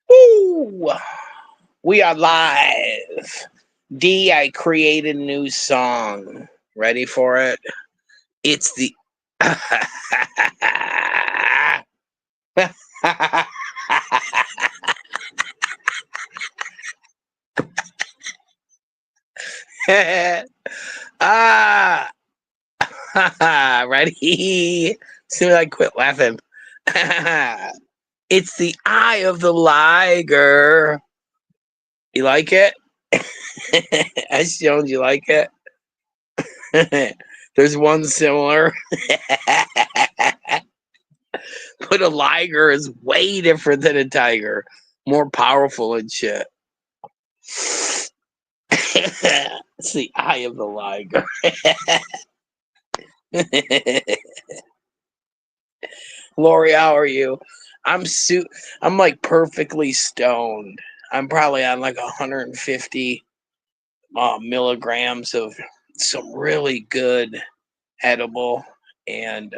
Woo! We are live. D, I created a new song. Ready for it? It's the. ah! Ready? Soon as I quit laughing. It's the eye of the liger. You like it? As shown, you like it? There's one similar. But a liger is way different than a tiger. More powerful and shit. It's the eye of the liger. Lori, how are you? I'm like perfectly stoned. I'm probably on like 150 milligrams of some really good edible, and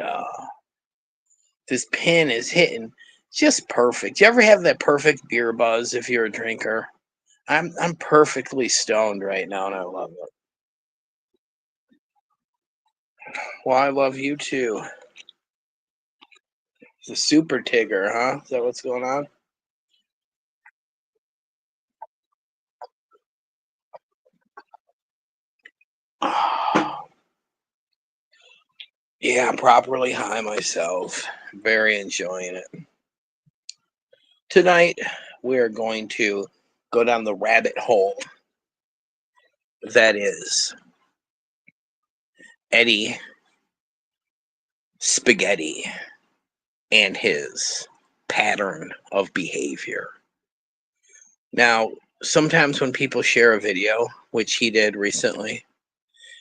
this pin is hitting just perfect. You ever have that perfect beer buzz if you're a drinker? I'm perfectly stoned right now, and I love it. Well, I love you too. It's a super tigger, huh? Is that what's going on? Yeah, I'm properly high myself. Very enjoying it. Tonight, we're going to go down the rabbit hole that is Eddie Spaghetti and his pattern of behavior. Now, sometimes when people share a video, which he did recently,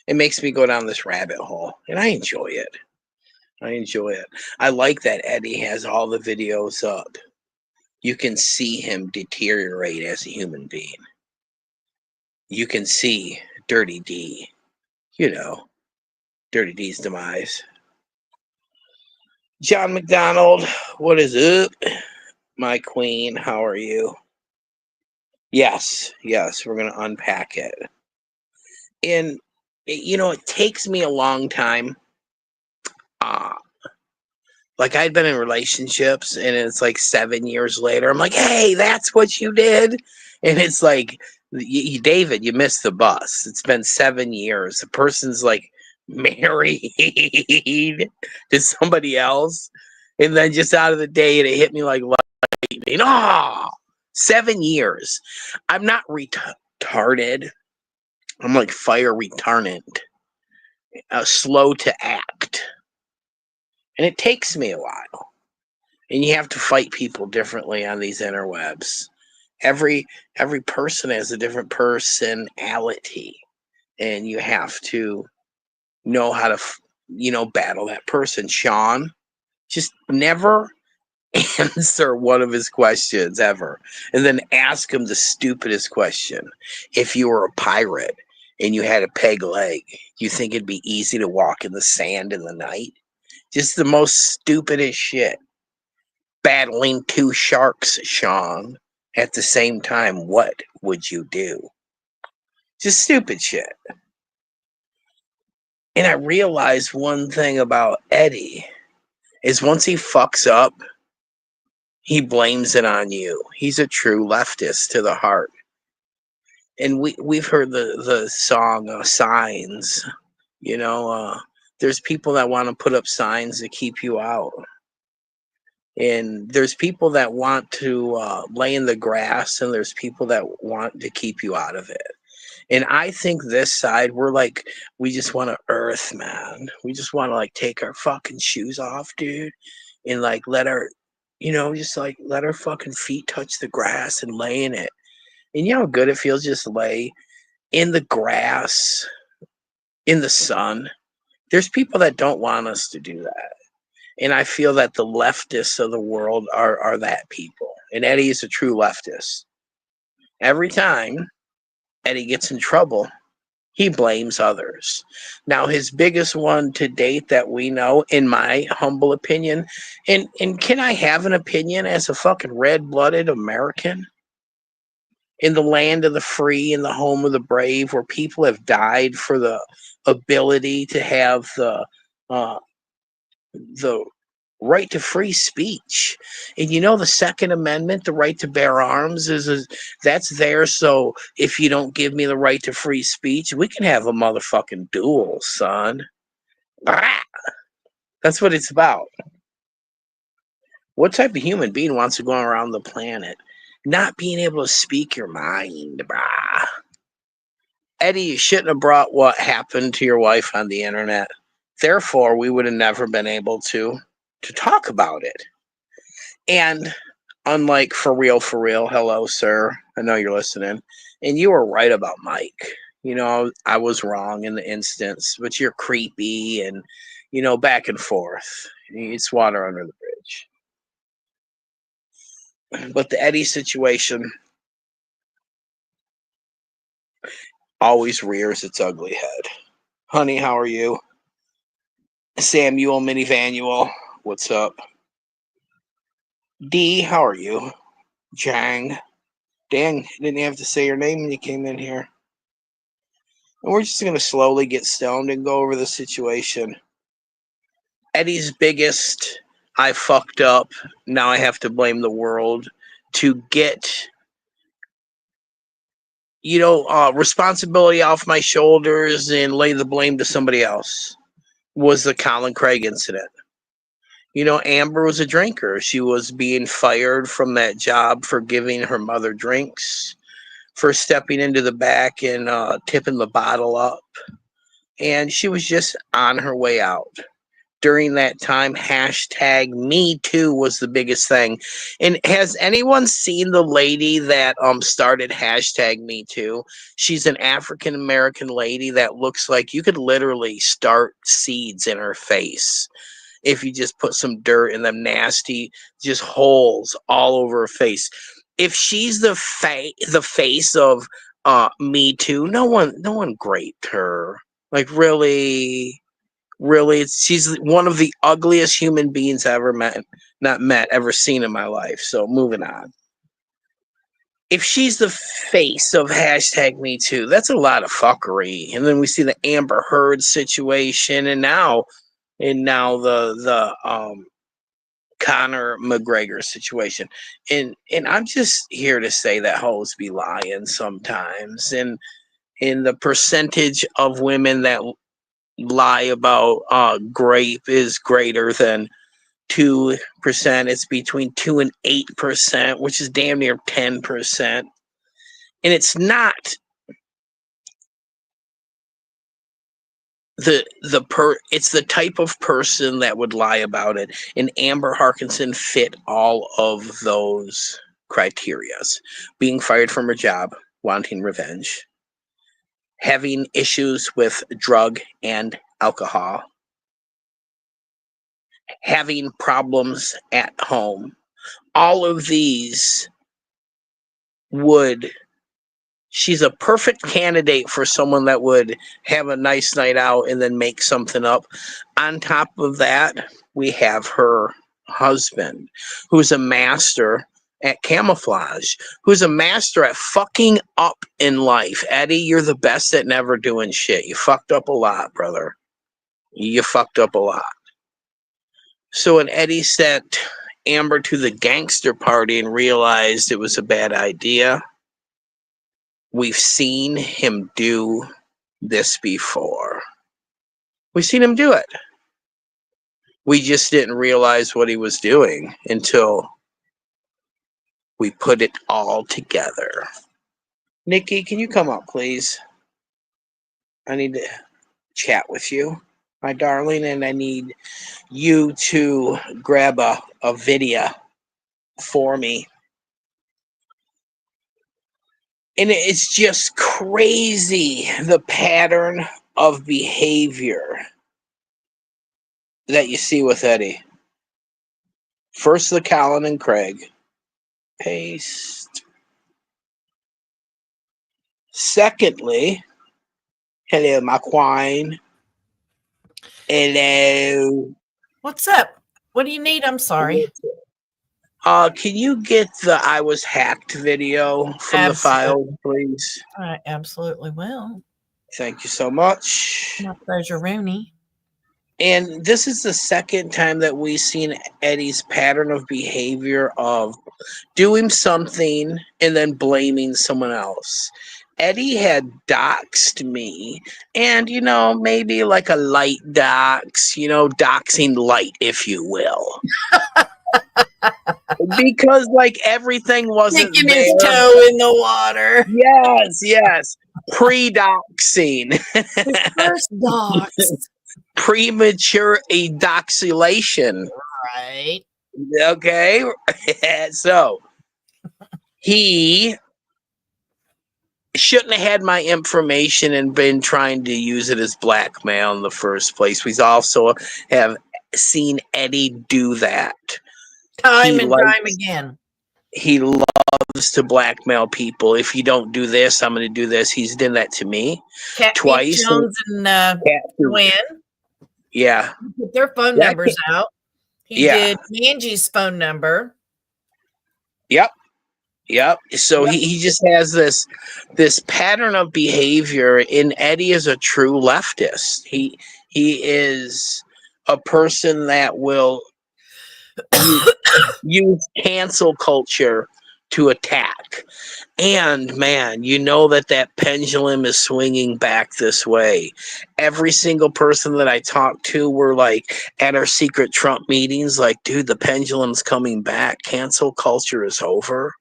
it makes me go down this rabbit hole, and I enjoy it. I enjoy it. I like that Eddie has all the videos up. You can see him deteriorate as a human being. You can see Dirty D, you know, Dirty D's demise. John McDonald, what is up? My queen, how are you? Yes, we're going to unpack it. And, it takes me a long time. Uh, like, I'd been in relationships, and it's like 7 years later. I'm like, hey, that's what you did? And it's like, David, you missed the bus. It's been 7 years. The person's like married to somebody else. And then just out of the day, it hit me like lightning. Oh, 7 years. I'm not retarded. I'm like fire retardant, slow to act. And it takes me a while. And you have to fight people differently on these interwebs. Every person has a different personality, and you have to know how to battle that person. Sean, just never answer one of his questions ever, and then ask him the stupidest question. If you were a pirate and you had a peg leg, you think it'd be easy to walk in the sand in the night? Just the most stupidest shit. Battling two sharks, Sean, at the same time, what would you do? Just stupid shit. And I realized one thing about Eddie is once he fucks up, he blames it on you. He's a true leftist to the heart. And we've heard the song Signs. There's people that want to put up signs to keep you out. And there's people that want to lay in the grass, and there's people that want to keep you out of it. And I think this side, we just want to earth, man. We just want to take our fucking shoes off, dude, and let let our fucking feet touch the grass and lay in it. And you know how good it feels just to lay in the grass, in the sun. There's people that don't want us to do that. And I feel that the leftists of the world are that people. And Eddie is a true leftist. Every time Eddie gets in trouble, He blames others. Now, his biggest one to date that we know, in my humble opinion, and can I have an opinion as a fucking red-blooded American? In the land of the free, in the home of the brave, where people have died for the ability to have uh, the right to free speech. And you know, the Second Amendment, the right to bear arms, that's there. So if you don't give me the right to free speech, we can have a motherfucking duel, son. Ah, that's what it's about. What type of human being wants to go around the planet not being able to speak your mind, brah? Eddie, you shouldn't have brought what happened to your wife on the internet. Therefore, we would have never been able to talk about it. And unlike for real, hello, sir. I know you're listening. And you were right about Mike. You know, I was wrong in the instance, but you're creepy and, you know, back and forth. It's water under the bridge. But the Eddie situation always rears its ugly head. Honey, how are you? Samuel Minivanuel, what's up? D, how are you? Jang. Dang, didn't you have to say your name when you came in here? And we're just going to slowly get stoned and go over the situation. Eddie's biggest, I fucked up, now I have to blame the world, to get, you know, responsibility off my shoulders and lay the blame to somebody else, was the Colin Craig incident. You know, Amber was a drinker. She was being fired from that job for giving her mother drinks, for stepping into the back and tipping the bottle up. And she was just on her way out. During that time, hashtag Me Too was the biggest thing. And has anyone seen the lady that started hashtag Me Too? She's an African American lady that looks like you could literally start seeds in her face if you just put some dirt in them nasty, just holes all over her face. If she's the face of Me Too, no one graped her. Like really, she's one of the ugliest human beings I ever met, not met, ever seen in my life. So moving on. If she's the face of hashtag Me Too, that's a lot of fuckery. And then we see the Amber Heard situation, and now the Conor McGregor situation. And I'm just here to say that hoes be lying sometimes. And in the percentage of women that lie about grape is greater than 2%. It's between 2 and 8%, which is damn near 10%. And it's not it's the type of person that would lie about it. And Amber Harkinson fit all of those criterias. Being fired from her job, wanting revenge, having issues with drug and alcohol, having problems at home. All of these she's a perfect candidate for someone that would have a nice night out and then make something up. On top of that, we have her husband, who's a master at camouflage, who's a master at fucking up in life. Eddie, you're the best at never doing shit. You fucked up a lot, brother. You fucked up a lot. So when Eddie sent Amber to the gangster party and realized it was a bad idea, we've seen him do this before. We've seen him do it. We just didn't realize what he was doing until we put it all together. Nikki, can you come up, please? I need to chat with you, my darling, and I need you to grab a video for me. And it's just crazy, the pattern of behavior that you see with Eddie. First, the Colin and Craig. Paste. Secondly, Hello, my queen. Hello. What's up? What do you need? I'm sorry. Can you get the I was hacked video from the file, please? I absolutely will. Thank you so much. My pleasure, Rooney. And this is the second time that we've seen Eddie's pattern of behavior of doing something and then blaming someone else. Eddie had doxed me, and maybe like a light dox, doxing light, if you will. Because like everything wasn't Sticking there. his toe in the water. Yes. Pre-doxing. First dox. Premature edoxylation. Right. Okay. So he shouldn't have had my information and been trying to use it as blackmail in the first place. We also have seen Eddie do that. Time and time again. He loves to blackmail people. If you don't do this, I'm going to do this. He's done that to me twice. Jones and Gwen. Yeah. He put their phone numbers out. He did Angie's phone number. Yep. So he just has this pattern of behavior, and Eddie is a true leftist. He is a person that will use cancel culture to attack. And man, that pendulum is swinging back this way. Every single person that I talked to were like at our secret Trump meetings, like, dude, the pendulum's coming back. Cancel culture is over.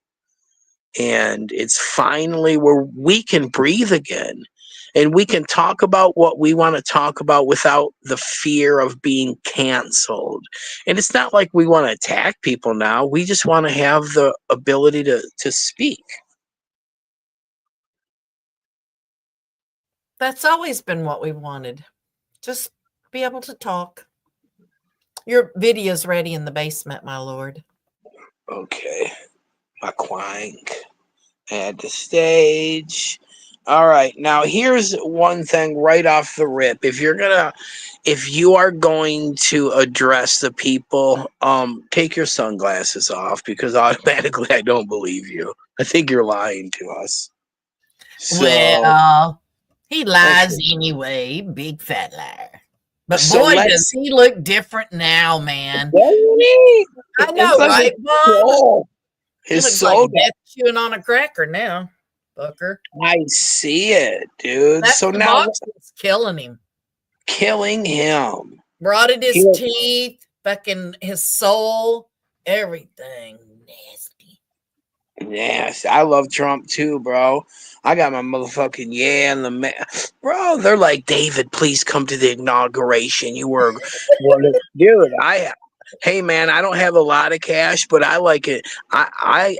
And it's finally where we can breathe again. And we can talk about what we want to talk about without the fear of being canceled. And it's not like we want to attack people now. We just want to have the ability to speak. That's always been what we wanted. Just be able to talk. Your video's ready in the basement, my lord. Okay. My quank. Add the stage. All right. Now here's one thing right off the rip. If you are going to address the people, take your sunglasses off, because automatically I don't believe you. I think you're lying to us. So, well, he lies anyway, big fat liar. But boy, does he look different now, man. I know, right, Bob? His soul like death chewing on a cracker now, fucker. I see it, dude. That's so now is killing him. Rotted his teeth, fucking his soul, everything. Nasty. Yes, I love Trump too, bro. I got my motherfucking in the bro. They're like, David, please come to the inauguration. You were, dude. Hey man, I don't have a lot of cash, but I like it. I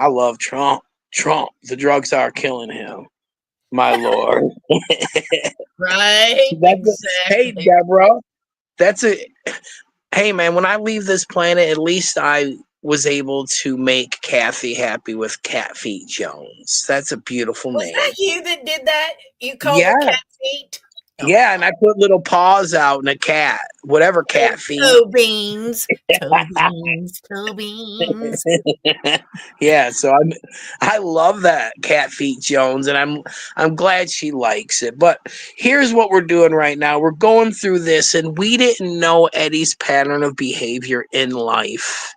love Trump. Trump. The drugs are killing him, my lord. Right. Exactly. Hey, Deborah. Hey man, when I leave this planet, at least I was able to make Kathy happy with Cat Feet Jones. That's a beautiful name. Was that you that did that? You called her Cat Feet? Yeah, and I put little paws out in a cat, whatever cat feet. Toe beans. Yeah, so I love that Cat Feet Jones, and I'm glad she likes it. But here's what we're doing right now. We're going through this, and we didn't know Eddie's pattern of behavior in life.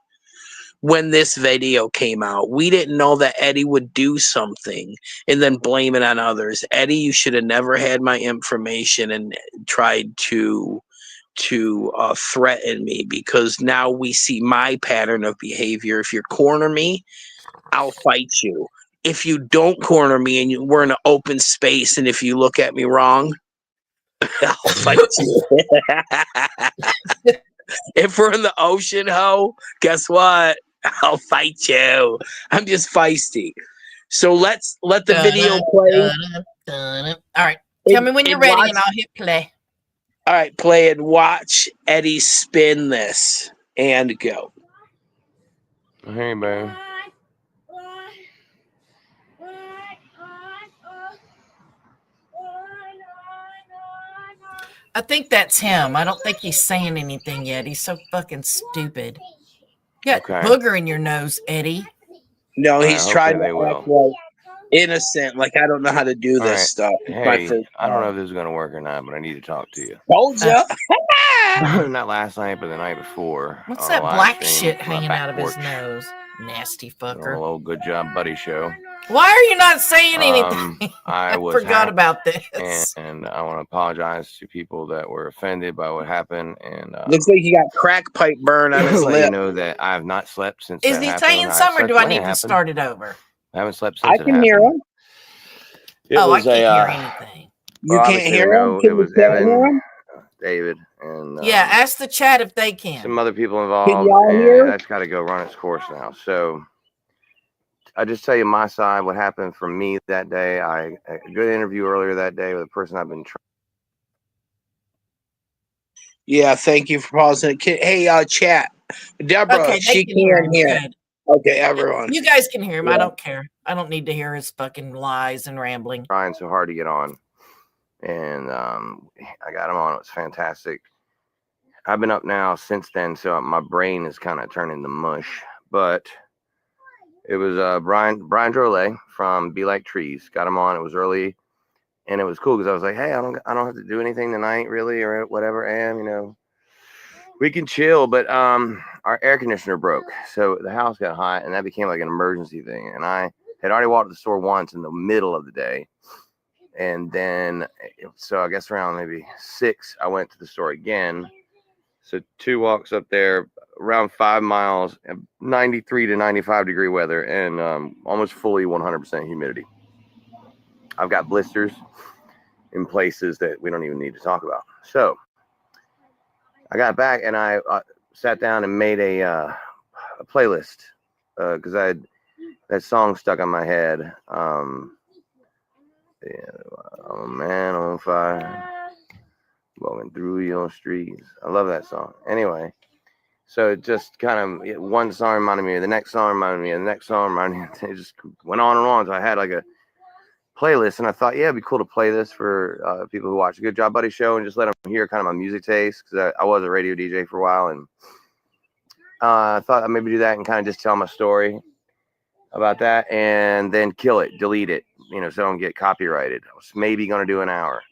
When this video came out, we didn't know that Eddie would do something and then blame it on others. Eddie, you should have never had my information and tried to threaten me, because now we see my pattern of behavior. If you corner me, I'll fight you. If you don't corner me and we're in an open space, and if you look at me wrong, I'll fight you. If we're in the ocean, ho, guess what? I'll fight you. I'm just feisty. So let the video play. All right. Tell me when you're ready and I'll hit play. All right, play and watch Eddie spin this and go. Hey, man. I think that's him. I don't think he's saying anything yet. He's so fucking stupid. You got booger in your nose, Eddie. No, he's trying to act like innocent. Like, I don't know how to do this stuff. Hey, I don't know if this is going to work or not, but I need to talk to you. Told you. Not last night, but the night before. What's that black shit hanging out of his nose? Nasty fucker. A little Good Job Buddy show. Why are you not saying anything? I forgot about this. And I want to apologize to people that were offended by what happened. And looks like you got crack pipe burn on his lip. You know that I have not slept since. Is he saying something, or do I need to start it over? I haven't slept since. I can hear him. I can't hear anything. You can't hear him? It was Evan, David, and yeah. Ask the chat if they can. Some other people involved. Can y'all hear? That's got to go run its course now. So I just tell you my side. What happened for me that day? A good interview earlier that day with a person I've been. Yeah. Thank you for pausing. Hey, chat. Deborah, she can hear. Okay, everyone. You guys can hear him. Yeah. I don't care. I don't need to hear his fucking lies and rambling. Trying so hard to get on. And I got him on. It was fantastic. I've been up now since then, so my brain is kind of turning to mush. But it was Brian Drolet from Be Like Trees. Got him on. It was early, and it was cool because I was like, hey, I don't have to do anything tonight, really, or whatever. We can chill. But our air conditioner broke, so the house got hot, and that became like an emergency thing. And I had already walked to the store once in the middle of the day. And then, so I guess around maybe 6, I went to the store again. So 2 walks up there, around 5 miles, 93 to 95 degree weather, and almost fully 100% humidity. I've got blisters in places that we don't even need to talk about. So I got back and I sat down and made a playlist because I had that song stuck on my head. Oh man on fire, walking through your streets. I love that song. Anyway, so it just kind of one song reminded me of the next song, reminded me of the next song, reminded me. It just went on and on. So I had like a playlist, and I thought, yeah, it'd be cool to play this for people who watch a Good Job Buddy show and just let them hear kind of my music taste, because I was a radio DJ for a while, and I thought I'd maybe do that and kind of just tell my story about that, and then kill it, delete it, so I don't get copyrighted. I was maybe going to do an hour.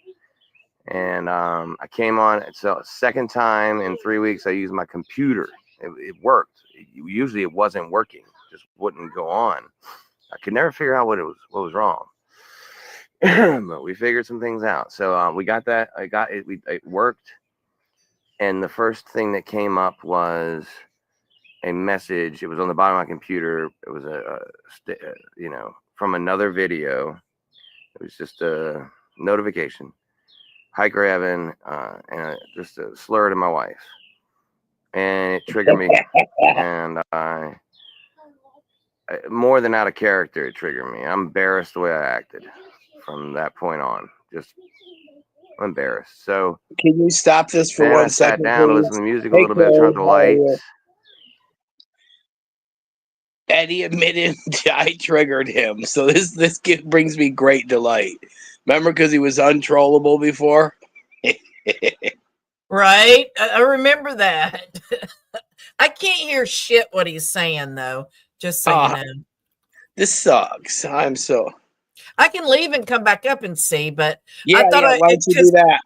And I came on. So second time in 3 weeks, I used my computer. It worked. Usually it wasn't working. It just wouldn't go on. I could never figure out what was wrong. But we figured some things out. So we got that. It worked. And the first thing that came up was a message. It was on the bottom of my computer. It was from another video. It was just a notification. Hiker Evan, and just a slur to my wife, and it triggered me. And more than out of character, it triggered me. I'm embarrassed the way I acted from that point on. Just embarrassed. So can you stop this for 1 second? I sat down to listen to the music a little bit, turn the lights. Eddie admitted I triggered him, so this brings me great delight. Remember, because he was untrollable before? Right? I remember that. I can't hear shit what he's saying, though. Just so you know. This sucks. I can leave and come back up and see, but yeah, I thought why don't you do that?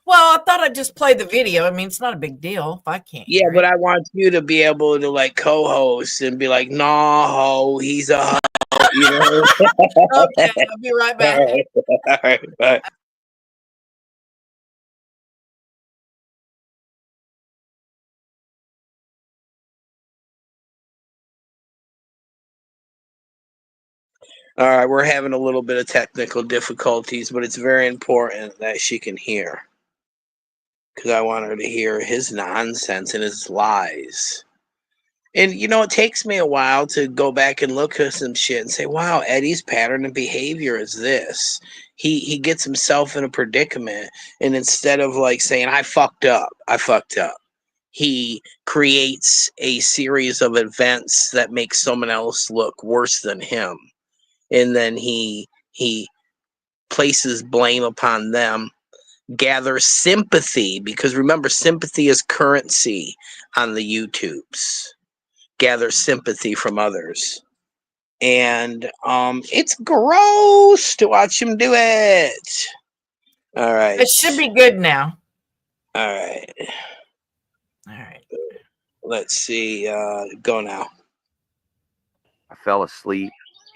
Well, I thought I'd just play the video. I mean, it's not a big deal if I can't. Yeah, but I want you to be able to like co-host and be like, "Nah, ho, he's a ho," Okay, I'll be right back. All right, bye. All right, we're having a little bit of technical difficulties, but it's very important that she can hear. Because I want her to hear his nonsense and his lies. And, it takes me a while to go back and look at some shit and say, wow, Eddie's pattern of behavior is this. He gets himself in a predicament, and instead of like saying, I fucked up, he creates a series of events that make someone else look worse than him. And then he places blame upon them gather sympathy, because remember, sympathy is currency on the YouTubes. Gather sympathy from others. And it's gross to watch him do it. All right. It should be good now. All right. All right. Let's see. Go now. I fell asleep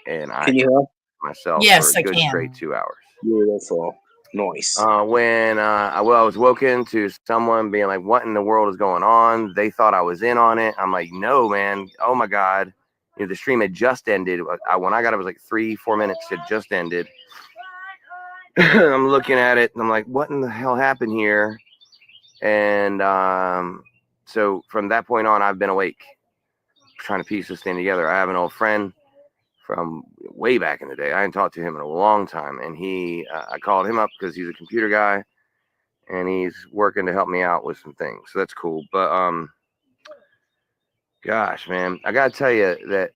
and I Can you hear myself Yes, for a I good can. straight 2 hours. Beautiful. Noise. When I was woken to someone being like, "What in the world is going on?" They thought I was in on it. I'm like, "No, man! Oh my god!" You know, the stream had just ended. When I got it, was like 3-4 minutes. It just ended. I'm looking at it and I'm like, "What in the hell happened here?" And so from that point on, I've been awake, trying to piece this thing together. I have an old friend from way back in the day. I hadn't talked to him in a long time, and I called him up because he's a computer guy, and he's working to help me out with some things. So that's cool. But gosh, man, I gotta tell you that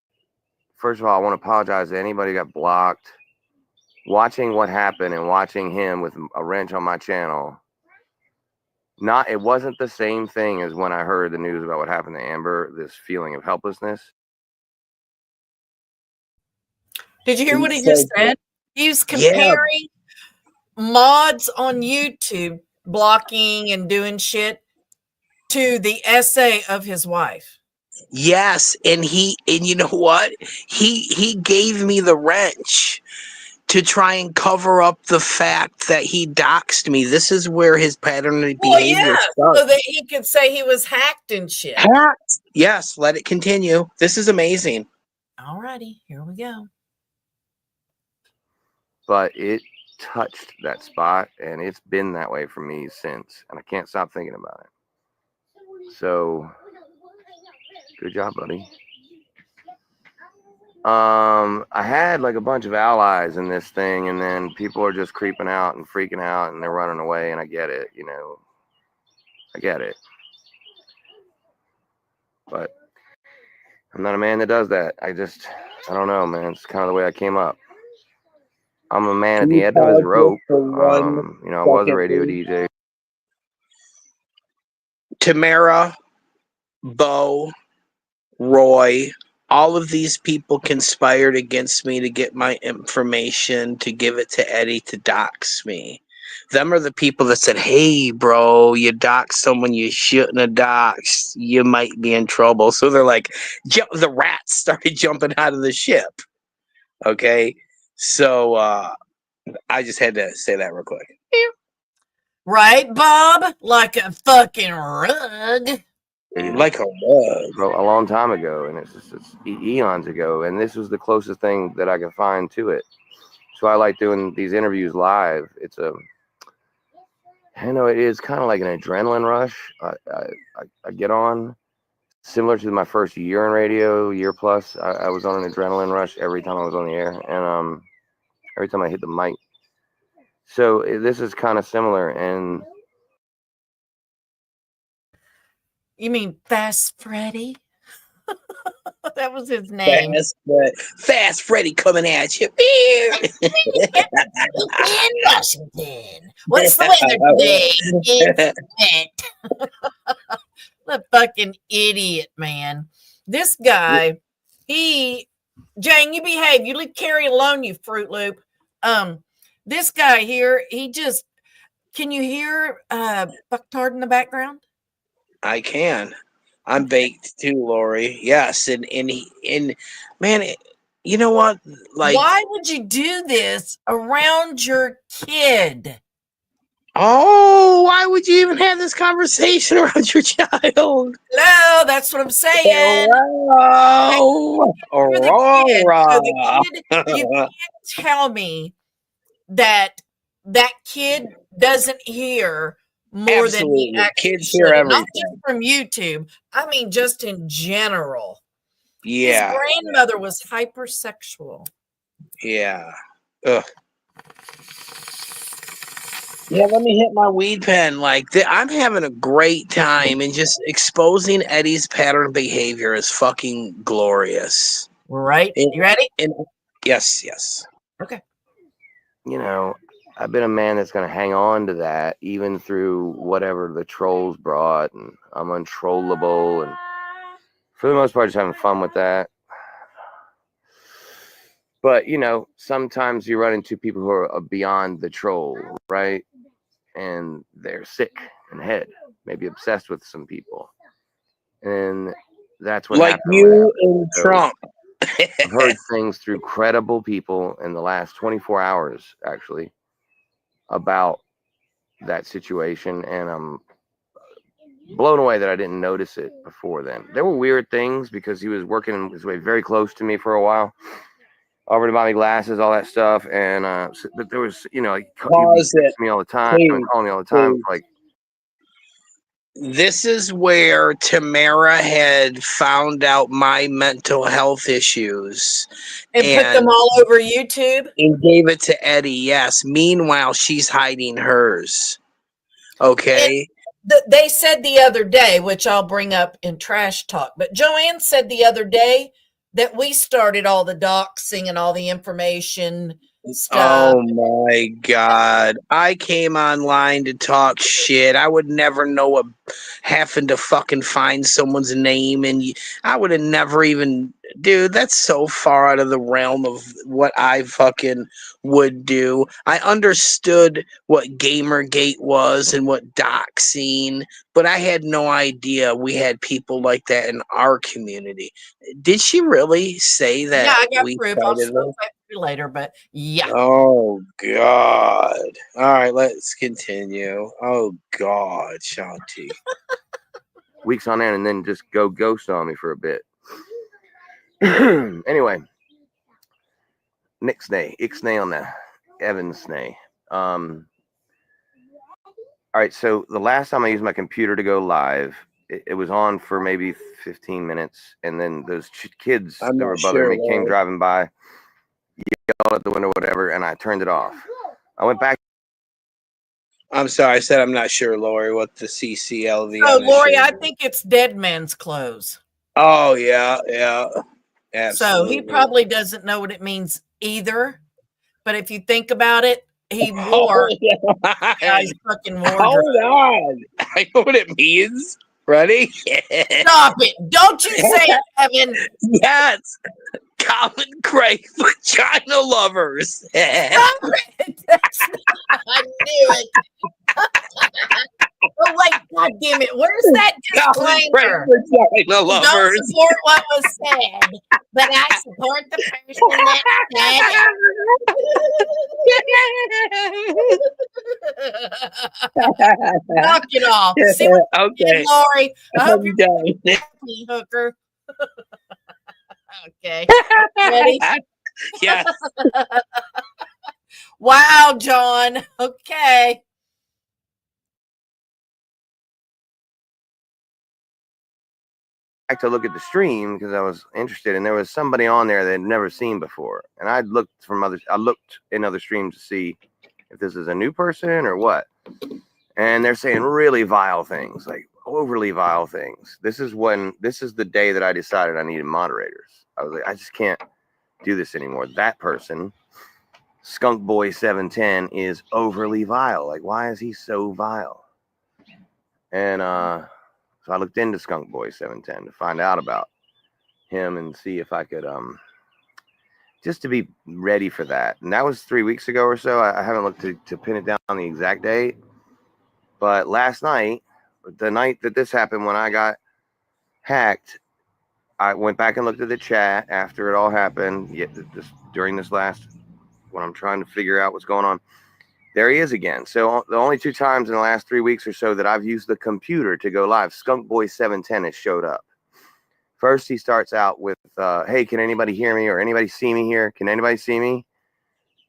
first of all, I want to apologize to anybody who got blocked. Watching what happened and watching him with a wrench on my channel. It wasn't the same thing as when I heard the news about what happened to Amber. This feeling of helplessness. Did you hear what he just said? He was comparing mods on YouTube blocking and doing shit to the essay of his wife. Yes, and you know what? He gave me the wrench to try and cover up the fact that he doxed me. This is where his pattern of behavior starts. So that he could say he was hacked and shit. Hacked? Yes, let it continue. This is amazing. All righty, here we go. But it touched that spot, and it's been that way for me since, and I can't stop thinking about it. So, good job, buddy. I had like a bunch of allies in this thing, and then people are just creeping out and freaking out, and they're running away, and I get it, you know. I get it. But I'm not a man that does that. I don't know, man. It's kind of the way I came up. I'm a man at the end of his rope. You know, I was a radio DJ. Tamara, Bo, Roy, all of these people conspired against me to get my information, to give it to Eddie to dox me. Them are the people that said, "Hey, bro, you doxed someone you shouldn't have doxed. You might be in trouble." So they're like, the rats started jumping out of the ship. Okay, so I just had to say that real quick. Right, Bob? Like a fucking rug. Like a rug. A long time ago, and it's eons ago, and this was the closest thing that I could find to it. So I like doing these interviews live. It is kind of like an adrenaline rush. I get on, similar to my first year in radio, year plus. I was on an adrenaline rush every time I was on the air, and every time I hit the mic. So this is kind of similar. And you mean Fast Freddy? That was his name. Fast Freddy coming at you. In Washington. What's the weather today? It's wet. The fucking idiot, man. This guy, Jane, you behave. You leave Carrie alone, you Fruit Loop. This guy here, can you hear fucktard in the background? I can. I'm baked too, Lori. Yes, and man, you know what? Like, why would you do this around your kid? Oh, why would you even have this conversation around your child? No, that's what I'm saying. Hello, Aurora. You can't tell me that kid doesn't hear more than he actually kids hear everything. Not just from YouTube. I mean, just in general. Yeah. His grandmother was hypersexual. Yeah. Ugh. Yeah, let me hit my weed pen. I'm having a great time, and just exposing Eddie's pattern of behavior is fucking glorious. Right? You ready? Yes. Okay. You know, I've been a man that's going to hang on to that even through whatever the trolls brought, and I'm untrollable, and for the most part just having fun with that. But you know, sometimes you run into people who are beyond the troll, right? And they're sick in the head, maybe obsessed with some people, and that's what like happened. you and So, Trump. I've heard things through credible people in the last 24 hours, actually, about that situation, and I'm blown away that I didn't notice it before then. There were weird things because he was working his way very close to me for a while, offered to buy me glasses, all that stuff, and but there was, you know, he Pause it. me all the time, Please, and calling me all the time, like. This is where Tamara had found out my mental health issues and put them all over YouTube and gave it to Eddie. Yes. Meanwhile, she's hiding hers. Okay. They said the other day, which I'll bring up in trash talk, but Joanne said the other day that we started all the doxing and all the information stuff. Oh my God. I came online to talk shit. I would never know what having to fucking find someone's name, and I would have never even, dude, that's so far out of the realm of what I fucking would do. I understood what Gamergate was and what doxing, but I had no idea we had people like that in our community. Did she really say that? Yeah, I got we proof. I'll show that to you later, but yeah. Oh God. All right, let's continue. Oh God, Shanti. Weeks on end, and then just go ghost on me for a bit. Anyway, Ixnay on the Evansnay. All right, so the last time I used my computer to go live, it was on for maybe 15 minutes, and then those kids that were bothering me came driving by, yelled at the window, whatever, and I turned it off. I went back. I'm sorry, I said I'm not sure, Lori, what the CCLV. Oh, Lori, I think it's Dead Man's Clothes. Oh yeah, yeah. Absolutely. So he probably doesn't know what it means either. But if you think about it, he wore guy's fucking wardrobe. Hold on. I know what it means. Ready? Stop it. Don't you say it, Evan. Yes. Common gray vagina lovers. Stop it. I knew it. Oh, wait, God damn it. Where's that disclaimer? Don't support what was said, but I support the person that said it. Knock it off. See what you did, Lori? I hope you're happy, hooker. Okay. Ready? Yes. Wow, John. Okay. To look at the stream because I was interested, and there was somebody on there that I'd never seen before, and I looked in other streams to see if this is a new person or what, and they're saying really vile things, like overly vile things. This is the day that I decided I needed moderators. I was like, I just can't do this anymore. That person, Skunk Boy 710, is overly vile. Like, why is he so vile? And so I looked into Skunk Boy 710 to find out about him and see if I could, just to be ready for that. And that was 3 weeks ago or so. I haven't looked to pin it down on the exact date. But last night, the night that this happened, when I got hacked, I went back and looked at the chat after it all happened. Just during this last, when I'm trying to figure out what's going on. There he is again. So the only 2 times in the last 3 weeks or so that I've used the computer to go live, Skunk Boy 710 has showed up. First, he starts out with, hey, can anybody hear me, or anybody see me here? Can anybody see me?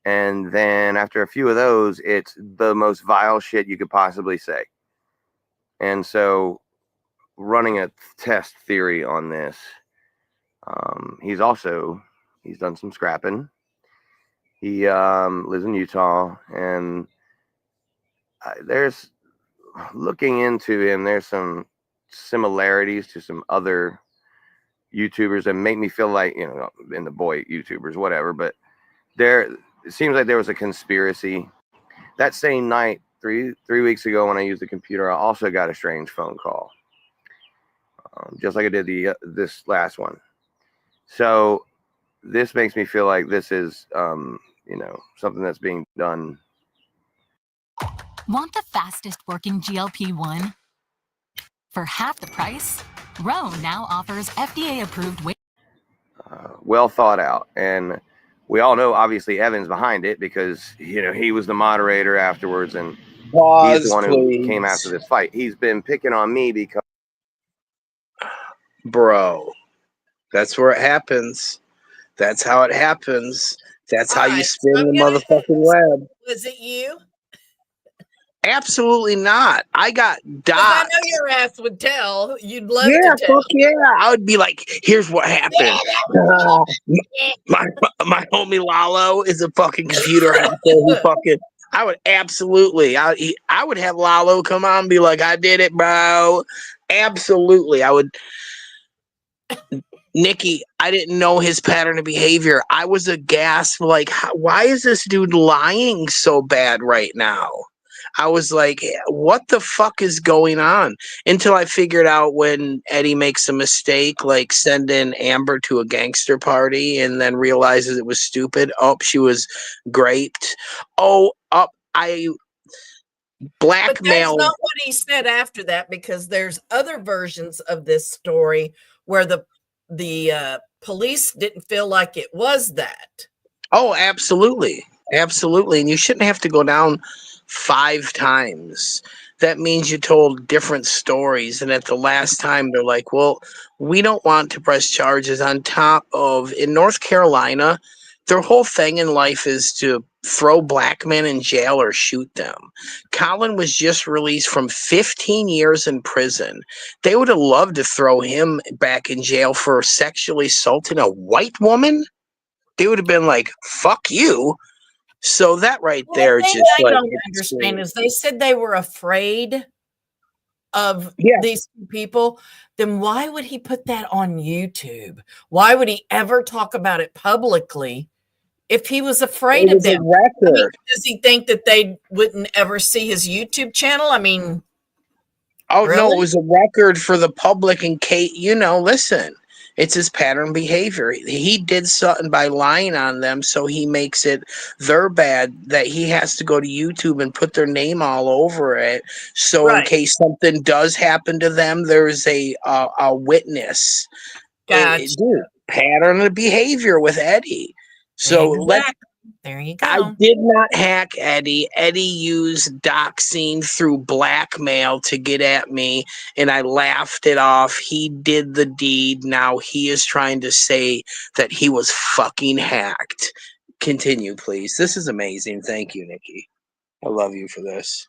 And then after a few of those, it's the most vile shit you could possibly say. And so running a test theory on this, he's done some scrapping. He lives in Utah, and there's, looking into him, there's some similarities to some other YouTubers that make me feel like, you know, in the boy YouTubers, whatever, but it seems like there was a conspiracy. that same night, three weeks ago, when I used the computer, I also got a strange phone call, just like I did this last one. So this makes me feel like this is, something that's being done. Want the fastest working GLP-1 for half the price? Roe now offers FDA-approved weight. Well thought out, and we all know obviously Evan's behind it because he was the moderator afterwards, and he's the one who came after this fight. He's been picking on me because, bro, that's where it happens. That's how it happens. That's how you spin the motherfucking web. Was it you? Absolutely not. I got doxxed. I know your ass would tell. You'd love to tell. Fuck yeah. I would be like, here's what happened. My homie Lalo is a fucking computer hacker who fucking. I would absolutely. I would have Lalo come on and be like, I did it, bro. Absolutely. I would. Nikki, I didn't know his pattern of behavior. I was aghast. Like, why is this dude lying so bad right now? I was like, what the fuck is going on? Until I figured out when Eddie makes a mistake, like sending Amber to a gangster party and then realizes it was stupid. Oh, she was graped. I blackmailed. But that's not what he said after that, because there's other versions of this story where the police didn't feel like it was that. Oh, absolutely. Absolutely. And you shouldn't have to go down 5 times. That means you told different stories. And at the last time, they're like, well, we don't want to press charges on top of, in North Carolina, their whole thing in life is to throw black men in jail or shoot them. Colin was just released from 15 years in prison. They would have loved to throw him back in jail for sexually assaulting a white woman. They would have been like, fuck you. So that right there, just I don't understand is they said they were afraid of these people. Then why would he put that on YouTube? Why would he ever talk about it publicly if he was afraid of them? I mean, does he think that they wouldn't ever see his YouTube channel? I mean, really? No, it was a record for the public in case, listen. It's his pattern behavior. He did something by lying on them, so he makes it their bad that he has to go to YouTube and put their name all over it. So in case something does happen to them, there's a witness. Gotcha. Pattern of behavior with Eddie. So there you go. I did not hack Eddie. Eddie used doxing through blackmail to get at me, and I laughed it off. He did the deed. Now he is trying to say that he was fucking hacked. Continue, please. This is amazing. Thank you, Nikki. I love you for this.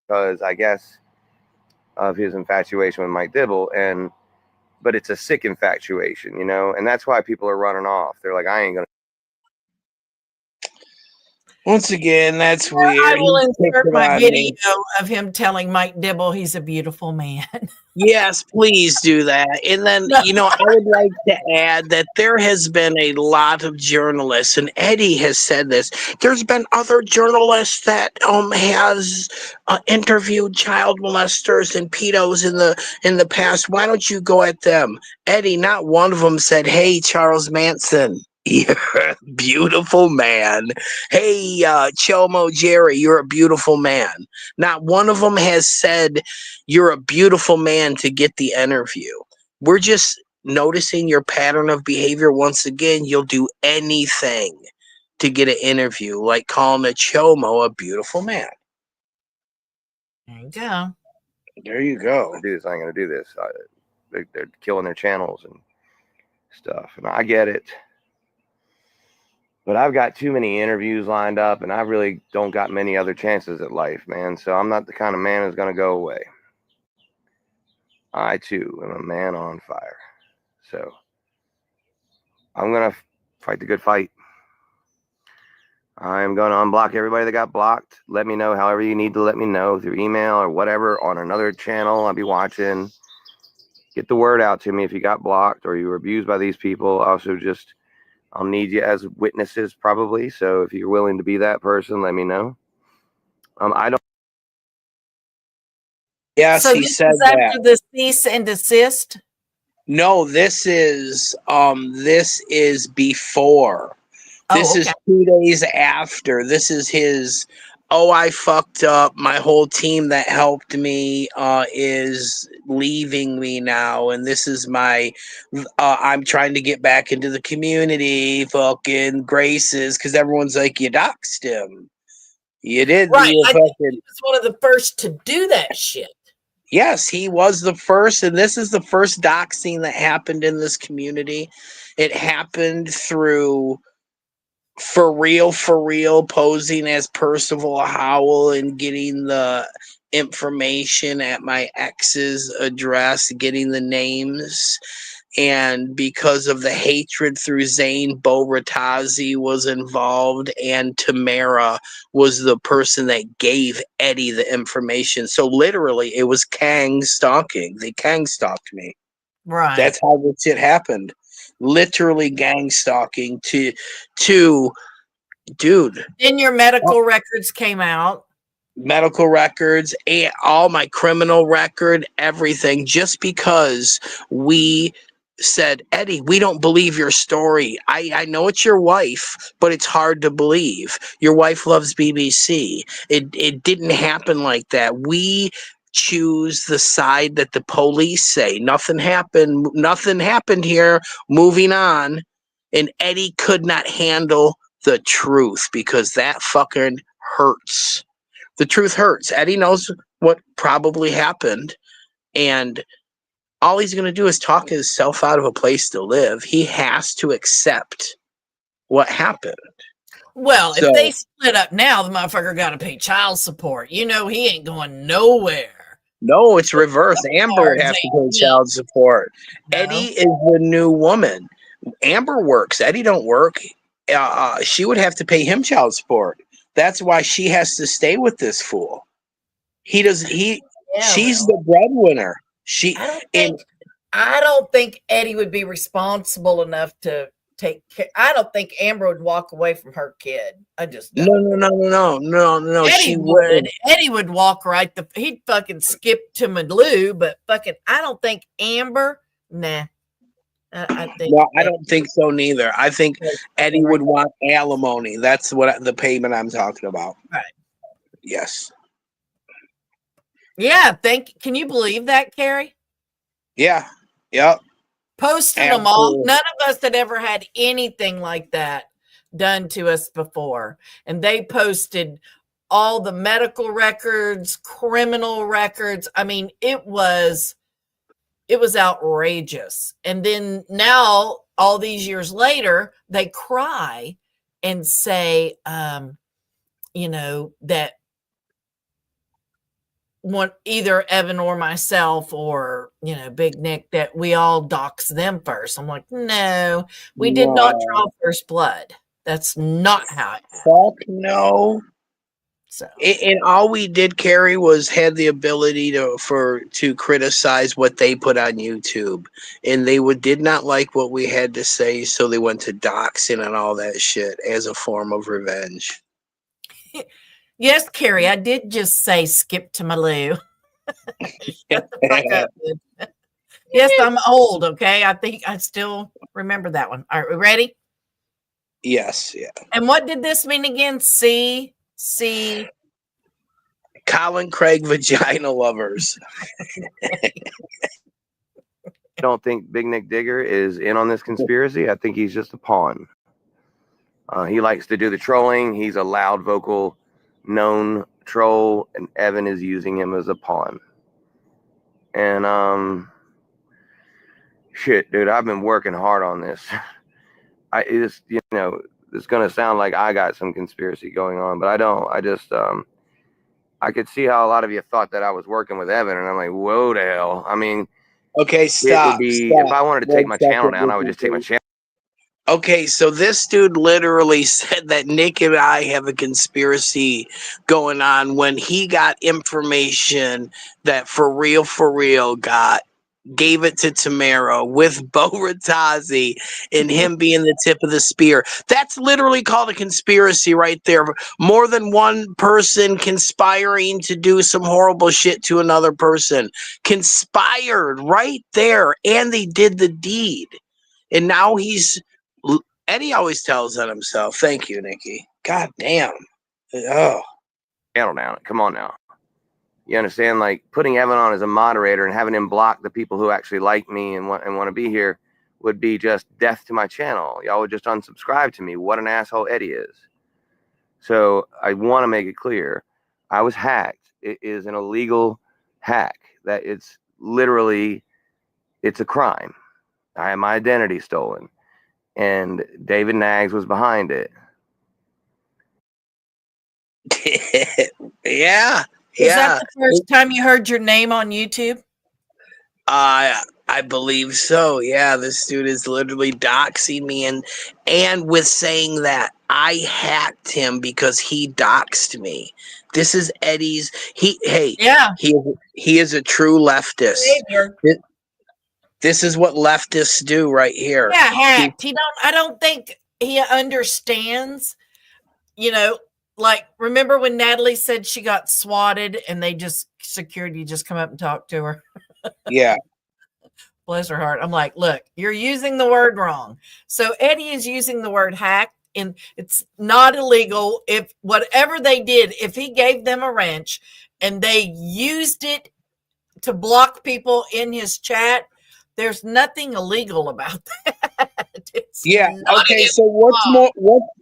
Because I guess of his infatuation with Mike Dibble, but it's a sick infatuation, and that's why people are running off. They're like, I ain't gonna. Once again, that's weird. I will insert my video of him telling Mike Dibble he's a beautiful man. Yes, please do that. And then, I would like to add that there has been a lot of journalists, and Eddie has said this. There's been other journalists that has interviewed child molesters and pedos in the past. Why don't you go at them? Eddie, not one of them said, hey, Charles Manson, you're a beautiful man. Hey, Chomo Jerry, you're a beautiful man. Not one of them has said you're a beautiful man to get the interview. We're just noticing your pattern of behavior. Once again, you'll do anything to get an interview, like calling a Chomo a beautiful man. There you go. There you go. I'm going to do this. They're killing their channels and stuff, and I get it. But I've got too many interviews lined up, and I really don't got many other chances at life, man. So I'm not the kind of man who's going to go away. I, too, am a man on fire. So I'm going to fight the good fight. I'm going to unblock everybody that got blocked. Let me know however you need to let me know, through email or whatever, on another channel I'll be watching. Get the word out to me if you got blocked or you were abused by these people. Also, just I'll need you as witnesses probably. So if you're willing to be that person, let me know. I don't. Yes, so he this said is that. after the cease and desist. No, this is before. This Oh, is okay. 2 days after. This is his. Oh, I fucked up. My whole team that helped me is leaving me now, and this is my. I'm trying to get back into the community. Fucking graces, because everyone's like, you doxed him. You did. Right. You I think fucking. he was one of the first to do that shit. Yes, he was the first, and this is the first doxing that happened in this community. It happened through for real posing as Percival Howell and getting the information at my ex's address, getting the names. And because of the hatred through Zane, Bo Rattazzi was involved, and Tamara was the person that gave Eddie the information. So literally, it was Kang stalking. They Kang stalked me. Right. That's how this shit happened. Literally gang stalking to dude. Then your medical records came out. Medical records, and all my criminal record, everything, just because we said, Eddie, we don't believe your story. I know it's your wife, but it's hard to believe. Your wife loves BBC. It didn't happen like that. We choose the side that the police say. Nothing happened here. Moving on. And Eddie could not handle the truth because that fucking hurts. The truth hurts. Eddie knows what probably happened, and all he's going to do is talk himself out of a place to live. He has to accept what happened. Well, if they split up now, the motherfucker got to pay child support. You know he ain't going nowhere. No, it's reverse. Amber would have to pay child support. No. Eddie is the new woman. Amber works. Eddie don't work. She would have to pay him child support. That's why she has to stay with this fool. She's the breadwinner. I don't think Eddie would be responsible enough to take care. I don't think Amber would walk away from her kid. I just don't. No. Eddie would. Eddie would walk right. He'd fucking skip to Malou, but fucking, I don't think Amber. Nah. I don't think so neither. I think Eddie would want alimony. That's what the payment I'm talking about. Right. Yes. Yeah. Can you believe that, Carrie? Yeah. Yep. Posted them all. None of us had ever had anything like that done to us before. And they posted all the medical records, criminal records. I mean, it was outrageous. And then now, all these years later, they cry and say, that either Evan or myself or, Big Nick, that we all dox them first. I'm like, no, we did not draw first blood. That's not how it happened. Fuck no. So, and all we did, Carrie, was had the ability to criticize what they put on YouTube, and they did not like what we had to say, so they went to doxing and all that shit as a form of revenge. Yes, Carrie, I did just say skip to Malou. Shut the fuck up, dude. Yes, I'm old. Okay, I think I still remember that one. All right, we ready? Yes. Yeah. And what did this mean again? C. Colin Craig vagina lovers. I don't think Big Nick Digger is in on this conspiracy. I think he's just a pawn. He likes to do the trolling. He's a loud vocal, known troll, and Evan is using him as a pawn. And shit, dude, I've been working hard on this. It's gonna sound like I got some conspiracy going on, but I don't. I could see how a lot of you thought that I was working with Evan, and I'm like, whoa, the hell. I mean, okay, stop. If I wanted to take my channel down, I would just take my channel. Okay, so this dude literally said that Nick and I have a conspiracy going on when he got information that for real got gave it to Tamara with Bo Rattazzi and him being the tip of the spear. That's literally called a conspiracy right there. More than one person conspiring to do some horrible shit to another person. Conspired right there, and they did the deed. And now Eddie always tells on himself. Thank you, Nikki. God damn. Oh. Settle down. Come on now. You understand? Like putting Evan on as a moderator and having him block the people who actually like me and want to be here would be just death to my channel. Y'all would just unsubscribe to me. What an asshole Eddie is. So I want to make it clear. I was hacked. It is an illegal hack. That it's literally, it's a crime. I had my identity stolen. And David Nags was behind it. Yeah. Was that the first time you heard your name on YouTube? I believe so. Yeah, this dude is literally doxing me and with saying that I hacked him because he doxed me. This is Eddie's. He is a true leftist. This is what leftists do right here. Yeah, hacked. I don't think he understands, you know, like, remember when Natalie said she got swatted and security just come up and talk to her? Yeah. Bless her heart. I'm like, look, you're using the word wrong. So Eddie is using the word hack, and it's not illegal. If whatever they did, if he gave them a wrench and they used it to block people in his chat, there's nothing illegal about that. Yeah. Okay. So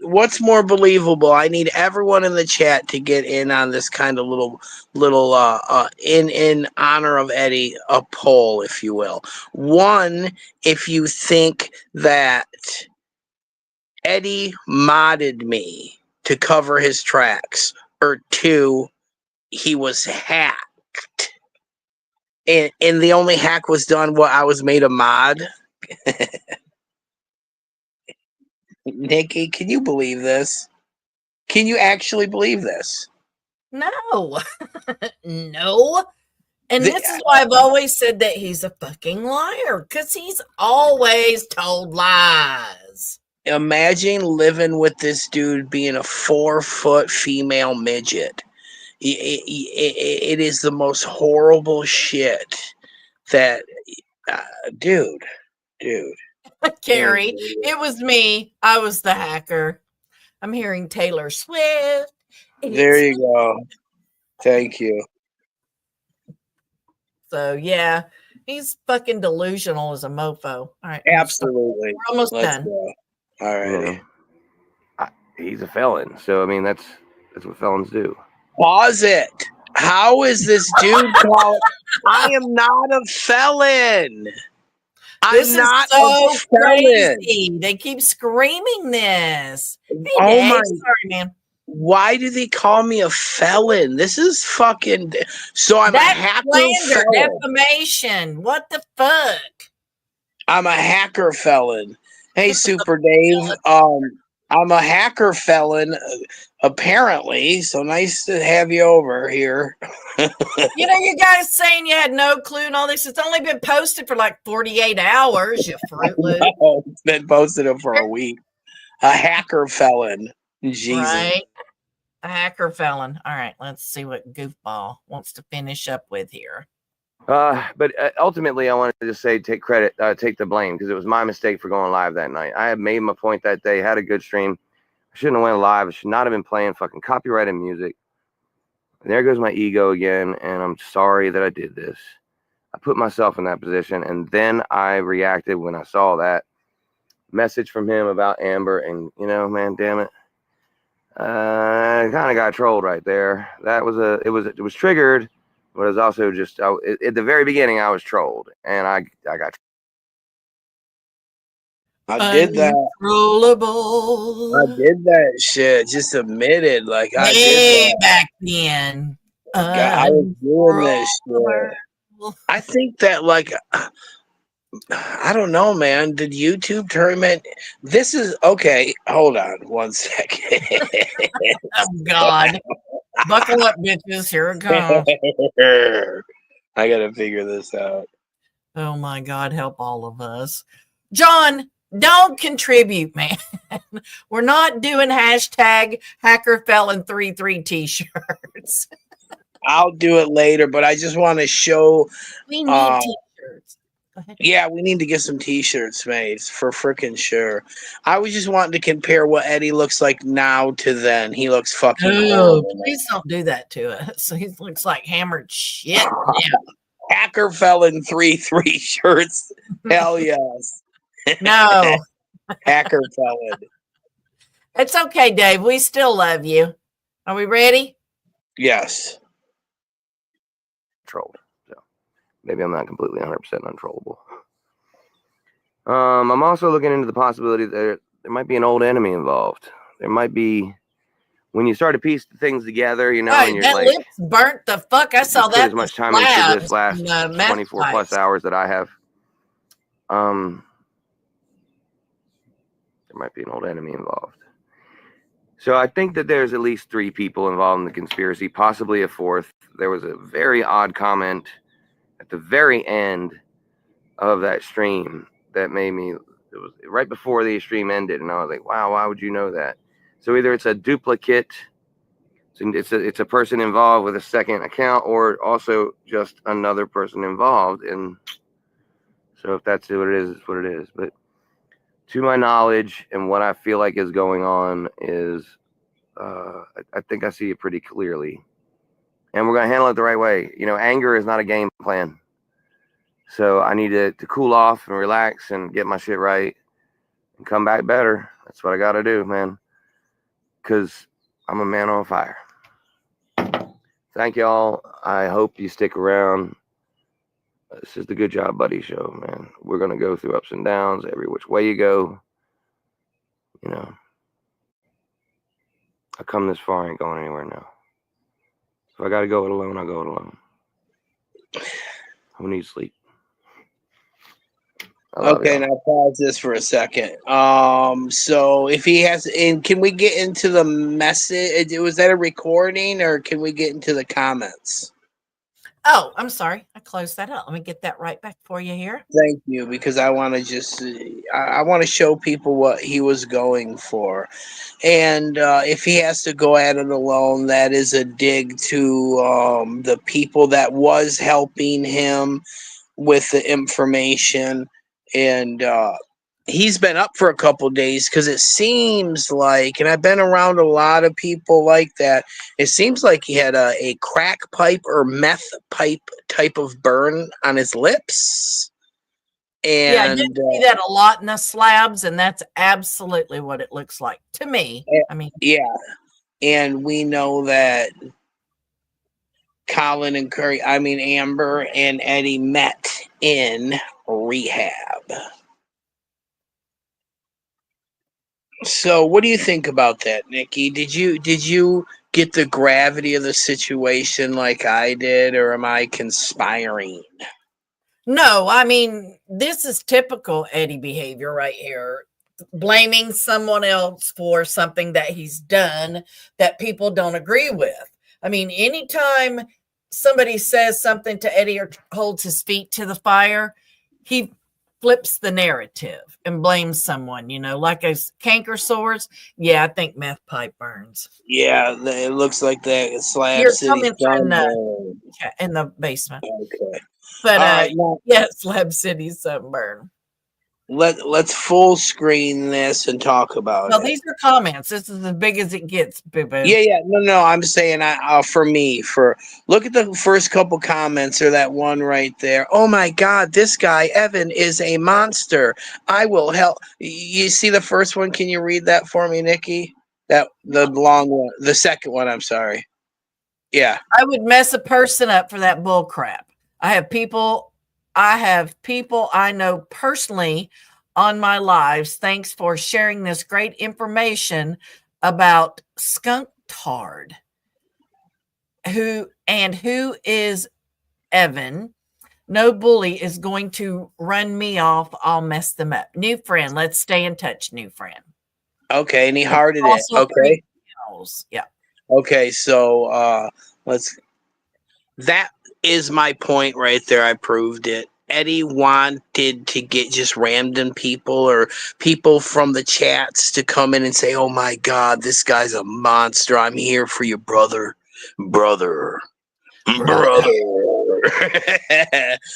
what's more believable? I need everyone in the chat to get in on this kind of little in honor of Eddie, a poll, if you will. One, if you think that Eddie modded me to cover his tracks, or two, he was hacked, and the only hack was done while I was made a mod. Nikki, can you believe this? Can you actually believe this? No. No. And this is why I've always said that he's a fucking liar, because he's always told lies. Imagine living with this dude being a 4-foot female midget. It is the most horrible shit that, dude. Carrie, it was me. I was the hacker. I'm hearing Taylor Swift. There you go. Thank you. So, yeah, he's fucking delusional as a mofo. All right. Absolutely. We're almost done. Go. All right. He's a felon. So, I mean, that's what felons do. Pause it. How is this dude called? I am not a felon. This is so crazy. They keep screaming this. Hey, sorry, man. Why do they call me a felon? This is fucking. So I'm That's a hacker slander, felon. Defamation. What the fuck? I'm a hacker felon. Hey, Super Dave. I'm a hacker felon, apparently. So nice to have you over here. You know, you guys saying you had no clue and all this. It's only been posted for like 48 hours, you Fruit Loop. No, it's been posted for a week. A hacker felon. Jesus. Right? A hacker felon. All right, let's see what Goofball wants to finish up with here. But ultimately, I wanted to just say take the blame, because it was my mistake for going live that night. I had made my point that day, had a good stream. I shouldn't have went live. I should not have been playing fucking copyrighted music. And there goes my ego again, and I'm sorry that I did this. I put myself in that position, and then I reacted when I saw that message from him about Amber, and you know, man, damn it. I kind of got trolled right there. It was triggered, but it was also just at the very beginning I was trolled, and I got. I did that. I did that shit. Just admitted, like I did that back then. I was doing that shit. I think that, like, I don't know, man. Did YouTube tournament? This is okay. Hold on 1 second. Oh God! Buckle up, bitches. Here it comes. I gotta figure this out. Oh my God, help all of us. John, don't contribute, man. We're not doing hashtag HackerFelon33 t-shirts. I'll do it later, but I just want to show. We need t-shirts. Yeah, we need to get some t-shirts made for freaking sure. I was just wanting to compare what Eddie looks like now to then. He looks fucking horrible. Please don't do that to us. He looks like hammered shit now. Hacker Felon 33 shirts. Hell yes. No. Hacker Felon. It's okay, Dave. We still love you. Are we ready? Yes. Troll. So maybe I'm not completely 100% untrollable. I'm also looking into the possibility that there might be an old enemy involved. There might be, when you start to piece things together, you know, Right, and you're that like, lips burnt the fuck. I saw that. As much time into this last 24 plus hours that I have. There might be an old enemy involved. So I think that there's at least 3 people involved in the conspiracy, possibly a 4th. There was a very odd comment at the very end of that stream that made me, it was right before the stream ended, and I was like, wow, why would you know that? So either it's a duplicate, it's a person involved with a second account, or also just another person involved. And so if that's what it is, it's what it is. But to my knowledge and what I feel like is going on is, I think I see it pretty clearly. And we're going to handle it the right way. You know, anger is not a game plan. So I need to cool off and relax and get my shit right and come back better. That's what I got to do, man. Because I'm a man on fire. Thank y'all. I hope you stick around. This is the Good Job Buddy show, man. We're going to go through ups and downs every which way you go. You know, I come this far, I ain't going anywhere now. If I got to go it alone, I'll go it alone. Who needs sleep? Okay, now pause this for a second. So if he has, and can we get into the message? Was that a recording, or can we get into the comments? Oh, I'm sorry. I closed that up. Let me get that right back for you here. Thank you, because I want to just, I want to show people what he was going for. And if he has to go at it alone, that is a dig to the people that was helping him with the information. And he's been up for a couple days, because it seems like, and I've been around a lot of people like that, it seems like he had a crack pipe or meth pipe type of burn on his lips. And yeah, I did see that a lot in the slabs, and that's absolutely what it looks like to me. I mean, yeah, and we know that Colin and Amber and Eddie met in rehab. So what do you think about that, Nikki? Did you get the gravity of the situation like I did, or am I conspiring? no, I mean, this is typical Eddie behavior right here. Blaming someone else for something that he's done that people don't agree with. I mean, anytime somebody says something to Eddie or holds his feet to the fire, he flips the narrative and blames someone, you know, like as canker sores. Yeah, I think meth pipe burns. Yeah, it looks like that Slab Your City comments are in the basement. Okay. But now, yeah, Slab City sunburn. Let's full screen this and talk about it. These are comments. This is as big as it gets, boo-boo. Yeah. No. I'm saying, look at the first couple comments, or that one right there. Oh my God, this guy Evan is a monster. I will help. You see the first one? Can you read that for me, Nikki? The long one, the second one. I'm sorry. Yeah. I would mess a person up for that bull crap. I have people I know personally on my lives. Thanks for sharing this great information about skunk tard. Who is Evan? No bully is going to run me off. I'll mess them up. New friend. Let's stay in touch, new friend. Okay, and he hearted it. Okay. Yeah. Okay, so that is my point right there. I proved it. Eddie wanted to get just random people or people from the chats to come in and say, "Oh my God, this guy's a monster. I'm here for you, brother. Brother.